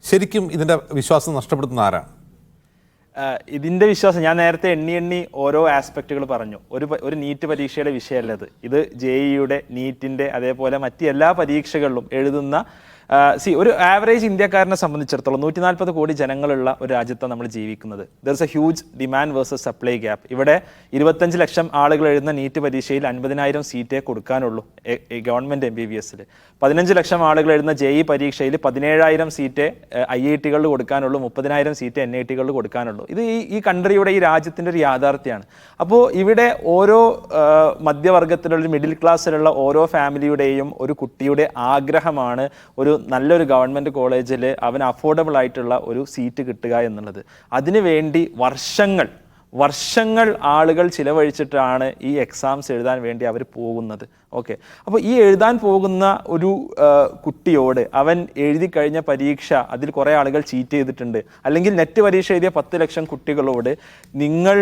ശരിക്കും ഇതിൻ്റെ വിശ്വാസം നഷ്ടപ്പെടുത്തുന്ന ആരാണ്?
ഇതിൻ്റെ വിശ്വാസം ഞാൻ നേരത്തെ എണ്ണി ഓരോ ആസ്പെക്റ്റുകൾ പറഞ്ഞു. ഒരു നീറ്റ് പരീക്ഷയുടെ വിഷയമല്ലത്. ഇത് JEEയുടെ, നീറ്റിൻ്റെ, അതേപോലെ മറ്റ് എല്ലാ പരീക്ഷകളിലും എഴുതുന്ന ഒരു ആവറേജ് ഇന്ത്യക്കാരനെ സംബന്ധിച്ചിടത്തോളം 140 കോടി ജനങ്ങളുള്ള ഒരു രാജ്യത്താണ് നമ്മൾ ജീവിക്കുന്നത്. There is A huge demand versus supply gap. ഇവിടെ 25 ലക്ഷം ആളുകൾ എഴുതുന്ന നീറ്റ് പരീക്ഷയിൽ 50,000 സീറ്റേ കൊടുക്കാനുള്ളൂ ഗവൺമെൻറ് MBBSൽ. 15 ലക്ഷം ആളുകൾ എഴുതുന്ന JEE പരീക്ഷയിൽ 17,000 സീറ്റേ IITകളിൽ കൊടുക്കാനുള്ളൂ, 30,000 സീറ്റ് NITകളിൽ കൊടുക്കാനുള്ളൂ. ഇത് ഈ കൺട്രിയുടെ, ഈ രാജ്യത്തിൻ്റെ ഒരു യാഥാർത്ഥ്യമാണ്. അപ്പോൾ ഇവിടെ ഓരോ മധ്യവർഗത്തിലുള്ള, മിഡിൽ ക്ലാസ്സിലുള്ള ഓരോ ഫാമിലിയുടെയും ഒരു കുട്ടിയുടെ ആഗ്രഹമാണ് ഒരു നല്ലൊരു ഗവൺമെൻറ് കോളേജിൽ അവന് അഫോർഡബിൾ ആയിട്ടുള്ള ഒരു സീറ്റ് കിട്ടുക എന്നുള്ളത്. അതിനുവേണ്ടി വർഷങ്ങൾ ആളുകൾ ചിലവഴിച്ചിട്ടാണ് ഈ എക്സാംസ് എഴുതാൻ വേണ്ടി അവർ പോകുന്നത്. ഓക്കെ, അപ്പോൾ ഈ എഴുതാൻ പോകുന്ന ഒരു കുട്ടിയോട് അവൻ എഴുതി കഴിഞ്ഞ പരീക്ഷ അതിൽ കുറേ ആളുകൾ ചീറ്റ് ചെയ്തിട്ടുണ്ട്, അല്ലെങ്കിൽ നെറ്റ് പരീക്ഷ എഴുതിയ 10 ലക്ഷം കുട്ടികളോട് നിങ്ങൾ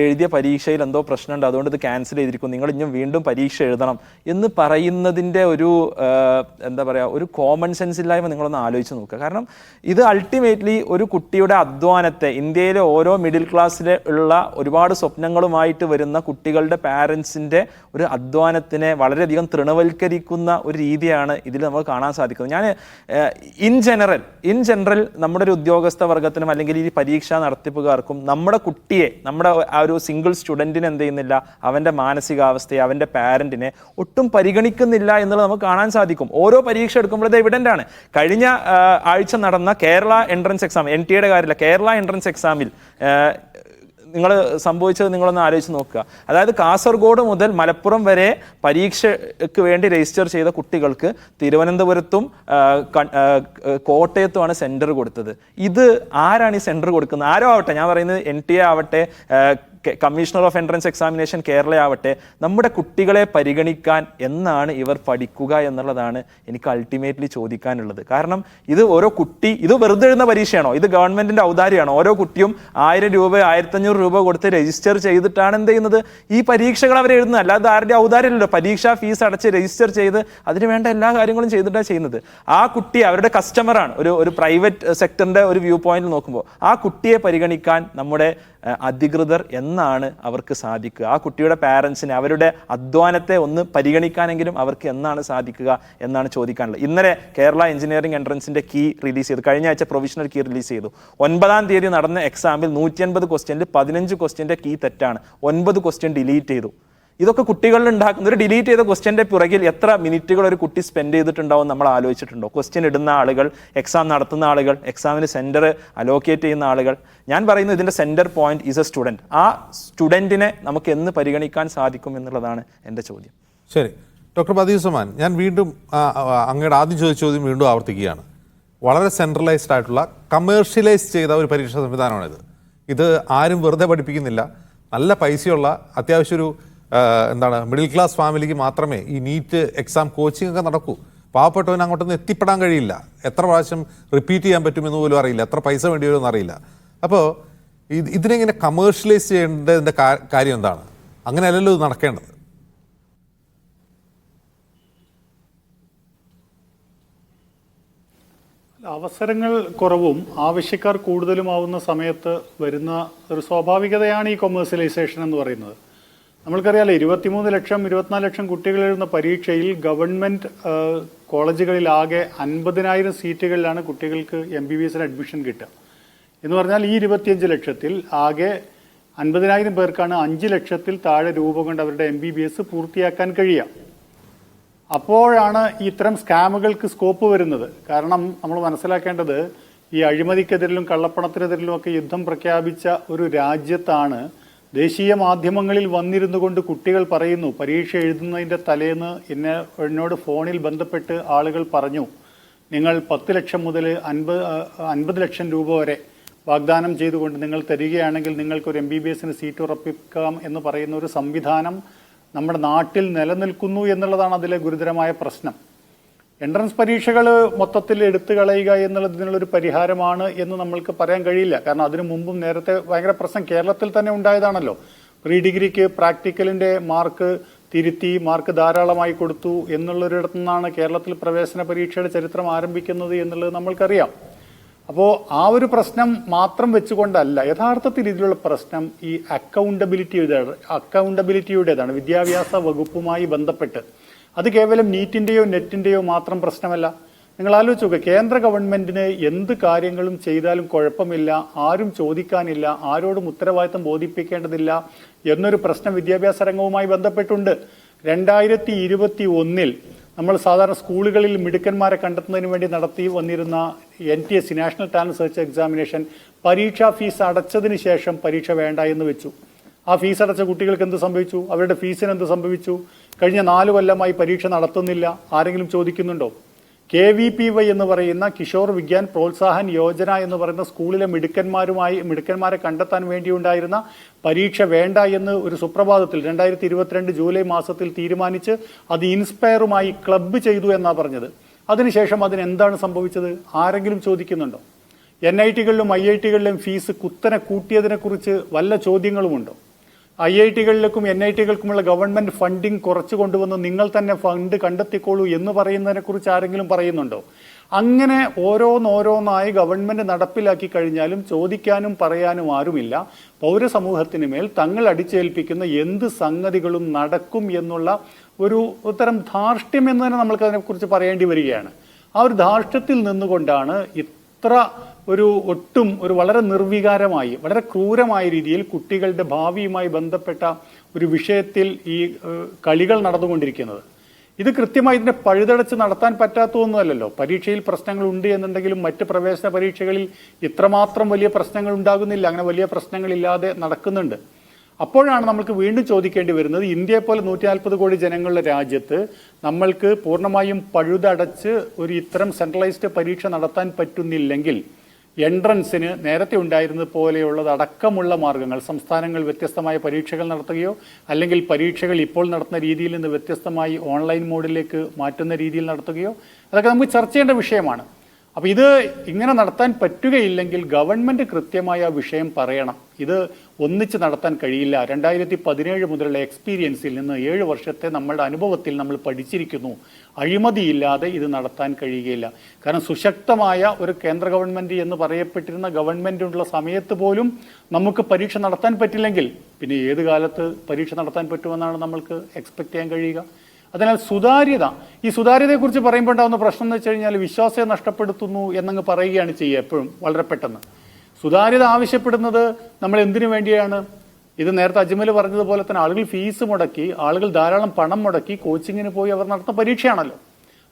എഴുതിയ പരീക്ഷയിൽ എന്തോ പ്രശ്നമുണ്ട്, അതുകൊണ്ട് ഇത് ക്യാൻസൽ ചെയ്തിരിക്കും, നിങ്ങൾ ഇനിയും വീണ്ടും പരീക്ഷ എഴുതണം എന്ന് പറയുന്നതിൻ്റെ ഒരു എന്താ പറയുക, ഒരു കോമൺ സെൻസ് ഇല്ലായ്മ നിങ്ങളൊന്ന് ആലോചിച്ച് നോക്കുക. കാരണം ഇത് അൾട്ടിമേറ്റ്ലി ഒരു കുട്ടിയുടെ അധ്വാനത്തെ, ഇന്ത്യയിലെ ഓരോ മിഡിൽ ക്ലാസ്സിൽ ഉള്ള ഒരുപാട് സ്വപ്നങ്ങളുമായിട്ട് വരുന്ന കുട്ടികളുടെ പാരൻസിൻ്റെ ഒരു അധ്വാനത്തിനെ വളരെയധികം തൃണവൽക്കരിക്കുന്ന ഒരു രീതിയാണ് ഇതിൽ നമുക്ക് കാണാൻ സാധിക്കുന്നത്. ഞാൻ ഇൻ ജനറൽ നമ്മുടെ ഒരു ഉദ്യോഗസ്ഥ വർഗത്തിനും അല്ലെങ്കിൽ ഈ പരീക്ഷാ നടത്തിപ്പുകാർക്കും നമ്മുടെ കുട്ടിയെ, നമ്മുടെ ആ ഒരു സിംഗിൾ സ്റ്റുഡൻറ്റിനെ എന്ത് ചെയ്യുന്നില്ല, അവൻ്റെ മാനസികാവസ്ഥയെ, അവൻ്റെ പാരൻറ്റിനെ ഒട്ടും പരിഗണിക്കുന്നില്ല എന്നുള്ളത് നമുക്ക് കാണാൻ സാധിക്കും. ഓരോ പരീക്ഷ എടുക്കുമ്പോൾ ഇത് എവിഡൻ്റ് ആണ്. കഴിഞ്ഞ ആഴ്ച നടന്ന കേരള എൻട്രൻസ് എക്സാം, NTA കാര്യമില്ല, കേരള എൻട്രൻസ് എക്സാമിൽ നിങ്ങൾ സംഭവിച്ചത് നിങ്ങളൊന്ന് ആലോചിച്ച് നോക്കുക. അതായത് കാസർഗോഡ് മുതൽ മലപ്പുറം വരെ പരീക്ഷയ്ക്ക് വേണ്ടി രജിസ്റ്റർ ചെയ്ത കുട്ടികൾക്ക് തിരുവനന്തപുരത്തും കോട്ടയത്തുമാണ് സെൻറ്റർ കൊടുത്തത്. ഇത് ആരാണ് ഈ സെൻറ്റർ കൊടുക്കുന്നത്? ആരോ ആവട്ടെ, ഞാൻ പറയുന്നത് NTA ആവട്ടെ, commissioner of entrance examination Kerala ആവട്ടെ, നമ്മുടെ കുട്ടികളെ പരിഗണിക്കാൻ എന്നാണ് ഇവർ പഠിക്കുക എന്നുള്ളതാണ് എനിക്ക് അൾട്ടിമേറ്റ്ലി ചോദിക്കാനുള്ളത്. കാരണം ഇത് ഓരോ കുട്ടി, ഇത് വെറുതെ എഴുതുന്ന പരീക്ഷയാണോ? ഇത് ഗവൺമെന്റിന്റെ ഔദാര്യമാണോ? ഓരോ കുട്ടിയും 1000 രൂപ 1500 രൂപ കൊടുത്ത് രജിസ്റ്റർ ചെയ്തിട്ടാണ് എന്ത് ചെയ്യുന്നത്, ഈ പരീക്ഷകൾ അവർ എഴുതുന്നത്. അല്ലാതെ ആരുടെ ഔദാര്യമല്ലല്ലോ. പരീക്ഷാ ഫീസ് അടച്ച് രജിസ്റ്റർ ചെയ്ത് അതിന് വേണ്ട എല്ലാ കാര്യങ്ങളും ചെയ്തിട്ടാണ് ചെയ്യുന്നത്. ആ കുട്ടി അവരുടെ കസ്റ്റമറാണ്. ഒരു പ്രൈവറ്റ് സെക്ടറിന്റെ ഒരു വ്യൂ പോയിന്റിൽ നോക്കുമ്പോൾ ആ കുട്ടിയെ പരിഗണിക്കാൻ നമ്മുടെ അധികൃതർ എന്നാണ് അവർക്ക് സാധിക്കുക? ആ കുട്ടിയുടെ പാരൻസിനെ, അവരുടെ അധ്വാനത്തെ ഒന്ന് പരിഗണിക്കാനെങ്കിലും അവർക്ക് എന്നാണ് സാധിക്കുക എന്നാണ് ചോദിക്കാനുള്ളത്. ഇന്നലെ കേരള എഞ്ചിനീയറിംഗ് എൻട്രൻസിന്റെ കീ റിലീസ് ചെയ്തു. കഴിഞ്ഞ ആഴ്ച പ്രൊവിഷണൽ കീ റിലീസ് ചെയ്തു. 9-ാം തീയതി നടന്ന എക്സാമിൽ 180 ക്വസ്റ്റ്യനിൽ 15 ക്വസ്റ്റ്യന്റെ കീ തെറ്റാണ്. 9 ക്വസ്റ്റ്യൻ ഡിലീറ്റ് ചെയ്തു. ഇതൊക്കെ കുട്ടികളിൽ ഉണ്ടാക്കുന്ന ഒരു ഡിലീറ്റ് ചെയ്ത ക്വസ്റ്റ്യന്റെ പുറകിൽ എത്ര മിനിറ്റുകൾ ഒരു കുട്ടി സ്പെൻഡ് ചെയ്തിട്ടുണ്ടാവും നമ്മൾ ആലോചിച്ചിട്ടുണ്ടോ? ക്വസ്റ്റ്യൻ ഇടുന്ന ആളുകൾ, എക്സാം നടത്തുന്ന ആളുകൾ, എക്സാമിന് സെന്റർ അലോക്കേറ്റ് ചെയ്യുന്ന ആളുകൾ. ഞാൻ പറയുന്നു ഇതിന്റെ centre point is A student. ആ സ്റ്റുഡന്റിനെ നമുക്ക് എന്ന് പരിഗണിക്കാൻ സാധിക്കും എന്നുള്ളതാണ് എൻ്റെ ചോദ്യം.
ശരി, ഡോക്ടർ ബദീഉസ്സമാൻ, ഞാൻ വീണ്ടും അങ്ങയുടെ ആദ്യം ചോദിച്ച ചോദ്യം വീണ്ടും ആവർത്തിക്കുകയാണ്. വളരെ സെൻട്രലൈസ്ഡ് ആയിട്ടുള്ള കമേഴ്ഷ്യലൈസ് ചെയ്ത ഒരു പരീക്ഷാ സംവിധാനമാണിത്. ഇത് ആരും വെറുതെ പഠിപ്പിക്കുന്നില്ല. നല്ല പൈസയുള്ള അത്യാവശ്യം ഒരു മിഡിൽ ക്ലാസ് ഫാമിലിക്ക് മാത്രമേ ഈ നീറ്റ് എക്സാം കോച്ചിങ് ഒക്കെ നടക്കൂ. പാവപ്പെട്ടവന് അങ്ങോട്ടൊന്നും എത്തിപ്പെടാൻ കഴിയില്ല. എത്ര പ്രാവശ്യം റിപ്പീറ്റ് ചെയ്യാൻ പറ്റുമെന്ന് പോലും അറിയില്ല. എത്ര പൈസ വേണ്ടി വരുമെന്ന് അറിയില്ല. അപ്പോൾ ഇതിനെങ്ങനെ കമേഴ്ഷ്യലൈസ് ചെയ്യേണ്ടതിൻ്റെ കാര്യം എന്താണ്? അങ്ങനെയല്ലല്ലോ ഇത് നടക്കേണ്ടത്.
അവസരങ്ങൾ കുറവും ആവശ്യക്കാർ കൂടുതലുമാവുന്ന സമയത്ത് വരുന്ന ഒരു സ്വാഭാവികതയാണ് ഈ കൊമേഴ്സ്യലൈസേഷൻ എന്ന് പറയുന്നത്. നമ്മൾക്കറിയാലോ, 23 ലക്ഷം 24 ലക്ഷം കുട്ടികൾ എഴുതുന്ന പരീക്ഷയിൽ ഗവൺമെൻറ് കോളേജുകളിൽ ആകെ 50,000 സീറ്റുകളിലാണ് കുട്ടികൾക്ക് MBBSന് അഡ്മിഷൻ കിട്ടുക. എന്ന് പറഞ്ഞാൽ ഈ 25 ലക്ഷത്തിൽ ആകെ 50,000 പേർക്കാണ് 5 ലക്ഷത്തിൽ താഴെ രൂപ കൊണ്ട് അവരുടെ MBBS പൂർത്തിയാക്കാൻ കഴിയുക. അപ്പോഴാണ് ഇത്തരം സ്കാമുകൾക്ക് സ്കോപ്പ് വരുന്നത്. കാരണം നമ്മൾ മനസ്സിലാക്കേണ്ടത്, ഈ അഴിമതിക്കെതിരിലും കള്ളപ്പണത്തിനെതിരിലും ഒക്കെ യുദ്ധം പ്രഖ്യാപിച്ച ഒരു രാജ്യത്താണ് ദേശീയ മാധ്യമങ്ങളിൽ വന്നിരുന്നു കൊണ്ട് കുട്ടികൾ പറയുന്നു, പരീക്ഷ എഴുതുന്നതിൻ്റെ തലേന്ന് എന്നോട് ഫോണിൽ ബന്ധപ്പെട്ട് ആളുകൾ പറഞ്ഞു, നിങ്ങൾ 10 ലക്ഷം മുതൽ 50 ലക്ഷം രൂപ വരെ വാഗ്ദാനം ചെയ്തുകൊണ്ട് നിങ്ങൾ തരികയാണെങ്കിൽ നിങ്ങൾക്കൊരു MBBSന് സീറ്റ് ഉറപ്പിക്കാം എന്ന് പറയുന്ന ഒരു സംവിധാനം നമ്മുടെ നാട്ടിൽ നിലനിൽക്കുന്നു എന്നുള്ളതാണ് അതിലെ ഗുരുതരമായ പ്രശ്നം. എൻട്രൻസ് പരീക്ഷകൾ മൊത്തത്തിൽ എടുത്തു കളയുക എന്നുള്ളത് ഇതിനുള്ളൊരു പരിഹാരമാണ് എന്ന് നമ്മൾക്ക് പറയാൻ കഴിയില്ല. കാരണം അതിനു മുമ്പും നേരത്തെ ഭയങ്കര പ്രശ്നം കേരളത്തിൽ തന്നെ ഉണ്ടായതാണല്ലോ. പ്രീ ഡിഗ്രിക്ക് പ്രാക്ടിക്കലിൻ്റെ മാർക്ക് തിരുത്തി മാർക്ക് ധാരാളമായി കൊടുത്തു എന്നുള്ളൊരിടത്തു നിന്നാണ് കേരളത്തിൽ പ്രവേശന പരീക്ഷയുടെ ചരിത്രം ആരംഭിക്കുന്നത് എന്നുള്ളത് നമ്മൾക്കറിയാം. അപ്പോൾ ആ ഒരു പ്രശ്നം മാത്രം വെച്ചുകൊണ്ടല്ല യഥാർത്ഥത്തിൽ ഇതിലുള്ള പ്രശ്നം ഈ അക്കൗണ്ടബിലിറ്റിയുടേതാണ്. വിദ്യാഭ്യാസ വകുപ്പുമായി ബന്ധപ്പെട്ട് അത് കേവലം നീറ്റിൻ്റെയോ നെറ്റിൻ്റെയോ മാത്രം പ്രശ്നമല്ല. നിങ്ങൾ ആലോചിച്ച് നോക്കുക, കേന്ദ്ര ഗവൺമെന്റിന് എന്ത് കാര്യങ്ങളും ചെയ്താലും കുഴപ്പമില്ല, ആരും ചോദിക്കാനില്ല, ആരോടും ഉത്തരവാദിത്തം ബോധിപ്പിക്കേണ്ടതില്ല എന്നൊരു പ്രശ്നം വിദ്യാഭ്യാസ രംഗവുമായി ബന്ധപ്പെട്ടുണ്ട്. 2021 നമ്മൾ സാധാരണ സ്കൂളുകളിൽ മിടുക്കന്മാരെ കണ്ടെത്തുന്നതിന് വേണ്ടി നടത്തി വന്നിരുന്ന NTSC national talent search examination പരീക്ഷാ ഫീസ് അടച്ചതിന് ശേഷം പരീക്ഷ വേണ്ട എന്ന് വെച്ചു. ആ ഫീസ് അടച്ച കുട്ടികൾക്ക് എന്ത് സംഭവിച്ചു? അവരുടെ ഫീസിന് എന്ത് സംഭവിച്ചു? കഴിഞ്ഞ 4 കൊല്ലമായി പരീക്ഷ നടത്തുന്നില്ല. ആരെങ്കിലും ചോദിക്കുന്നുണ്ടോ? KVPY എന്ന് പറയുന്ന കിഷോർ വിജ്ഞാൻ പ്രോത്സാഹൻ യോജന എന്ന് പറയുന്ന സ്കൂളിലെ മിടുക്കന്മാരെ കണ്ടെത്താൻ വേണ്ടിയുണ്ടായിരുന്ന പരീക്ഷ വേണ്ട എന്ന് ഒരു സുപ്രഭാതത്തിൽ 2022 ജൂലൈ മാസത്തിൽ തീരുമാനിച്ച് അത് ഇൻസ്പയറുമായി ക്ലബ്ബ് ചെയ്തു എന്നാണ് പറഞ്ഞത്. അതിനുശേഷം അതിനെന്താണ് സംഭവിച്ചത്? ആരെങ്കിലും ചോദിക്കുന്നുണ്ടോ? NIT-കളിലും IIT-കളിലും ഫീസ് കുത്തനെ കൂട്ടിയതിനെക്കുറിച്ച് വല്ല ചോദ്യങ്ങളുമുണ്ടോ? IIT-കളിലേക്കും NIT-കൾക്കുമുള്ള ഗവൺമെന്റ് ഫണ്ടിങ് കുറച്ചു കൊണ്ടുവന്ന് നിങ്ങൾ തന്നെ ഫണ്ട് കണ്ടെത്തിക്കോളൂ എന്ന് പറയുന്നതിനെക്കുറിച്ച് ആരെങ്കിലും പറയുന്നുണ്ടോ? അങ്ങനെ ഓരോന്നായി ഗവൺമെന്റ് നടപ്പിലാക്കി കഴിഞ്ഞാലും ചോദിക്കാനും പറയാനും ആരുമില്ല. പൗരസമൂഹത്തിന് മേൽ തങ്ങൾ അടിച്ചേൽപ്പിക്കുന്ന എന്ത് സംഗതികളും നടക്കും എന്നുള്ള ഒരു ഉത്തരം ധാർഷ്ട്യം എന്ന് തന്നെ നമ്മൾക്ക് അതിനെക്കുറിച്ച് പറയേണ്ടി വരികയാണ്. ആ ഒരു ധാർഷ്ട്യത്തിൽ നിന്നുകൊണ്ടാണ് ഇത്ര ഒരു വളരെ നിർവികാരമായി വളരെ ക്രൂരമായ രീതിയിൽ കുട്ടികളുടെ ഭാവിയുമായി ബന്ധപ്പെട്ട ഒരു വിഷയത്തിൽ ഈ കളികൾ നടന്നുകൊണ്ടിരിക്കുന്നത്. ഇത് കൃത്യമായി ഇതിനെ പഴുതടച്ച് നടത്താൻ പറ്റാത്തതൊന്നുമല്ലല്ലോ. പരീക്ഷയിൽ പ്രശ്നങ്ങൾ ഉണ്ട് എന്നുണ്ടെങ്കിലും മറ്റ് പ്രവേശന പരീക്ഷകളിൽ ഇത്രമാത്രം വലിയ പ്രശ്നങ്ങൾ ഉണ്ടാകുന്നില്ല. അങ്ങനെ വലിയ പ്രശ്നങ്ങളില്ലാതെ നടക്കുന്നുണ്ട്. അപ്പോഴാണ് നമ്മൾക്ക് വീണ്ടും ചോദിക്കേണ്ടി വരുന്നത്, ഇന്ത്യയെ പോലെ 140 കോടി ജനങ്ങളുടെ രാജ്യത്ത് നമ്മൾക്ക് പൂർണ്ണമായും പഴുതടച്ച് ഒരു ഇത്തരം സെൻട്രലൈസ്ഡ് പരീക്ഷ നടത്താൻ പറ്റുന്നില്ലെങ്കിൽ എൻട്രൻസിന് നേരത്തെ ഉണ്ടായിരുന്നത് പോലെയുള്ളത് അടക്കമുള്ള മാർഗങ്ങൾ, സംസ്ഥാനങ്ങൾ വ്യത്യസ്തമായ പരീക്ഷകൾ നടത്തുകയോ അല്ലെങ്കിൽ പരീക്ഷകൾ ഇപ്പോൾ നടത്തുന്ന രീതിയിൽ നിന്ന് വ്യത്യസ്തമായി ഓൺലൈൻ മോഡിലേക്ക് മാറ്റുന്ന രീതിയിൽ നടത്തുകയോ, അതൊക്കെ നമുക്ക് ചർച്ച ചെയ്യേണ്ട വിഷയമാണ്. അപ്പോൾ ഇത് ഇങ്ങനെ നടത്താൻ പറ്റുകയില്ലെങ്കിൽ ഗവൺമെൻറ് കൃത്യമായ വിഷയം പറയണം. ഇത് ഒന്നിച്ച് നടത്താൻ കഴിയില്ല. 2017 മുതലുള്ള എക്സ്പീരിയൻസിൽ നിന്ന് 7 വർഷത്തെ നമ്മളുടെ അനുഭവത്തിൽ നമ്മൾ പഠിച്ചിരിക്കുന്നു, അഴിമതിയില്ലാതെ ഇത് നടത്താൻ കഴിയുകയില്ല. കാരണം സുശക്തമായ ഒരു കേന്ദ്ര ഗവൺമെൻറ് എന്ന് പറയപ്പെട്ടിരുന്ന ഗവൺമെൻറ്റുള്ള സമയത്ത് പോലും നമുക്ക് പരീക്ഷ നടത്താൻ പറ്റില്ലെങ്കിൽ പിന്നെ ഏത് കാലത്ത് പരീക്ഷ നടത്താൻ പറ്റുമെന്നാണ് നമ്മൾക്ക് എക്സ്പെക്ട് ചെയ്യാൻ കഴിയുക? അതിനാൽ സുതാര്യത, ഈ സുതാര്യതയെക്കുറിച്ച് പറയുമ്പോൾ ഉണ്ടാകുന്ന പ്രശ്നം എന്ന് വെച്ച് കഴിഞ്ഞാൽ വിശ്വാസ്യത നഷ്ടപ്പെടുത്തുന്നു എന്നങ്ങ് പറയുകയാണ് ചെയ്യുക എപ്പോഴും വളരെ പെട്ടെന്ന്. സുതാര്യത ആവശ്യപ്പെടുന്നത് നമ്മൾ എന്തിനു വേണ്ടിയാണ്? ഇത് നേരത്തെ അജ്മൽ പറഞ്ഞതുപോലെ തന്നെ ആളുകൾ ഫീസ് മുടക്കി, ആളുകൾ ധാരാളം പണം മുടക്കി കോച്ചിങ്ങിന് പോയി അവർ നടത്തുന്ന പരീക്ഷയാണല്ലോ.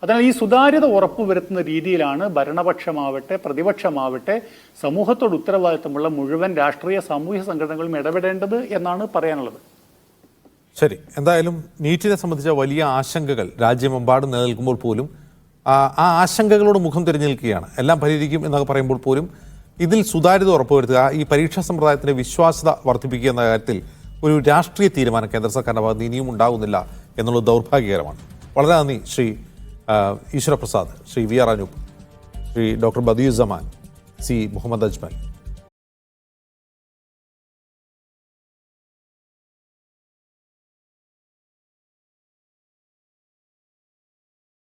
അതിനാൽ ഈ സുതാര്യത ഉറപ്പുവരുത്തുന്ന രീതിയിലാണ് ഭരണപക്ഷമാവട്ടെ പ്രതിപക്ഷമാവട്ടെ സമൂഹത്തോട് ഉത്തരവാദിത്തമുള്ള മുഴുവൻ രാഷ്ട്രീയ സാമൂഹ്യ സംഘടനകളും ഇടപെടേണ്ടത് എന്നാണ് പറയാനുള്ളത്.
ശരി, എന്തായാലും നീറ്റിനെ സംബന്ധിച്ച വലിയ ആശങ്കകൾ രാജ്യമെമ്പാടും നിലനിൽക്കുമ്പോൾ പോലും ആ ആശങ്കകളോട് മുഖം തിരിഞ്ഞു നിൽക്കുകയാണ്. എല്ലാം പരിഹരിക്കും എന്നൊക്കെ പറയുമ്പോൾ പോലും ഇതിൽ സുതാര്യത ഉറപ്പുവരുത്തുക, ഈ പരീക്ഷാ സമ്പ്രദായത്തിന്റെ വിശ്വാസ്യത വർദ്ധിപ്പിക്കുക എന്ന കാര്യത്തിൽ ഒരു രാഷ്ട്രീയ തീരുമാനം കേന്ദ്ര സർക്കാരിന്റെ ഭാഗത്ത് ഇനിയും ഉണ്ടാകുന്നില്ല എന്നുള്ളത് ദൗർഭാഗ്യകരമാണ്. വളരെ നന്ദി Sri Eswaraprasad, Sri V R Anoop, Sri doctor Badiuzzaman, C Muhammad Ajmal.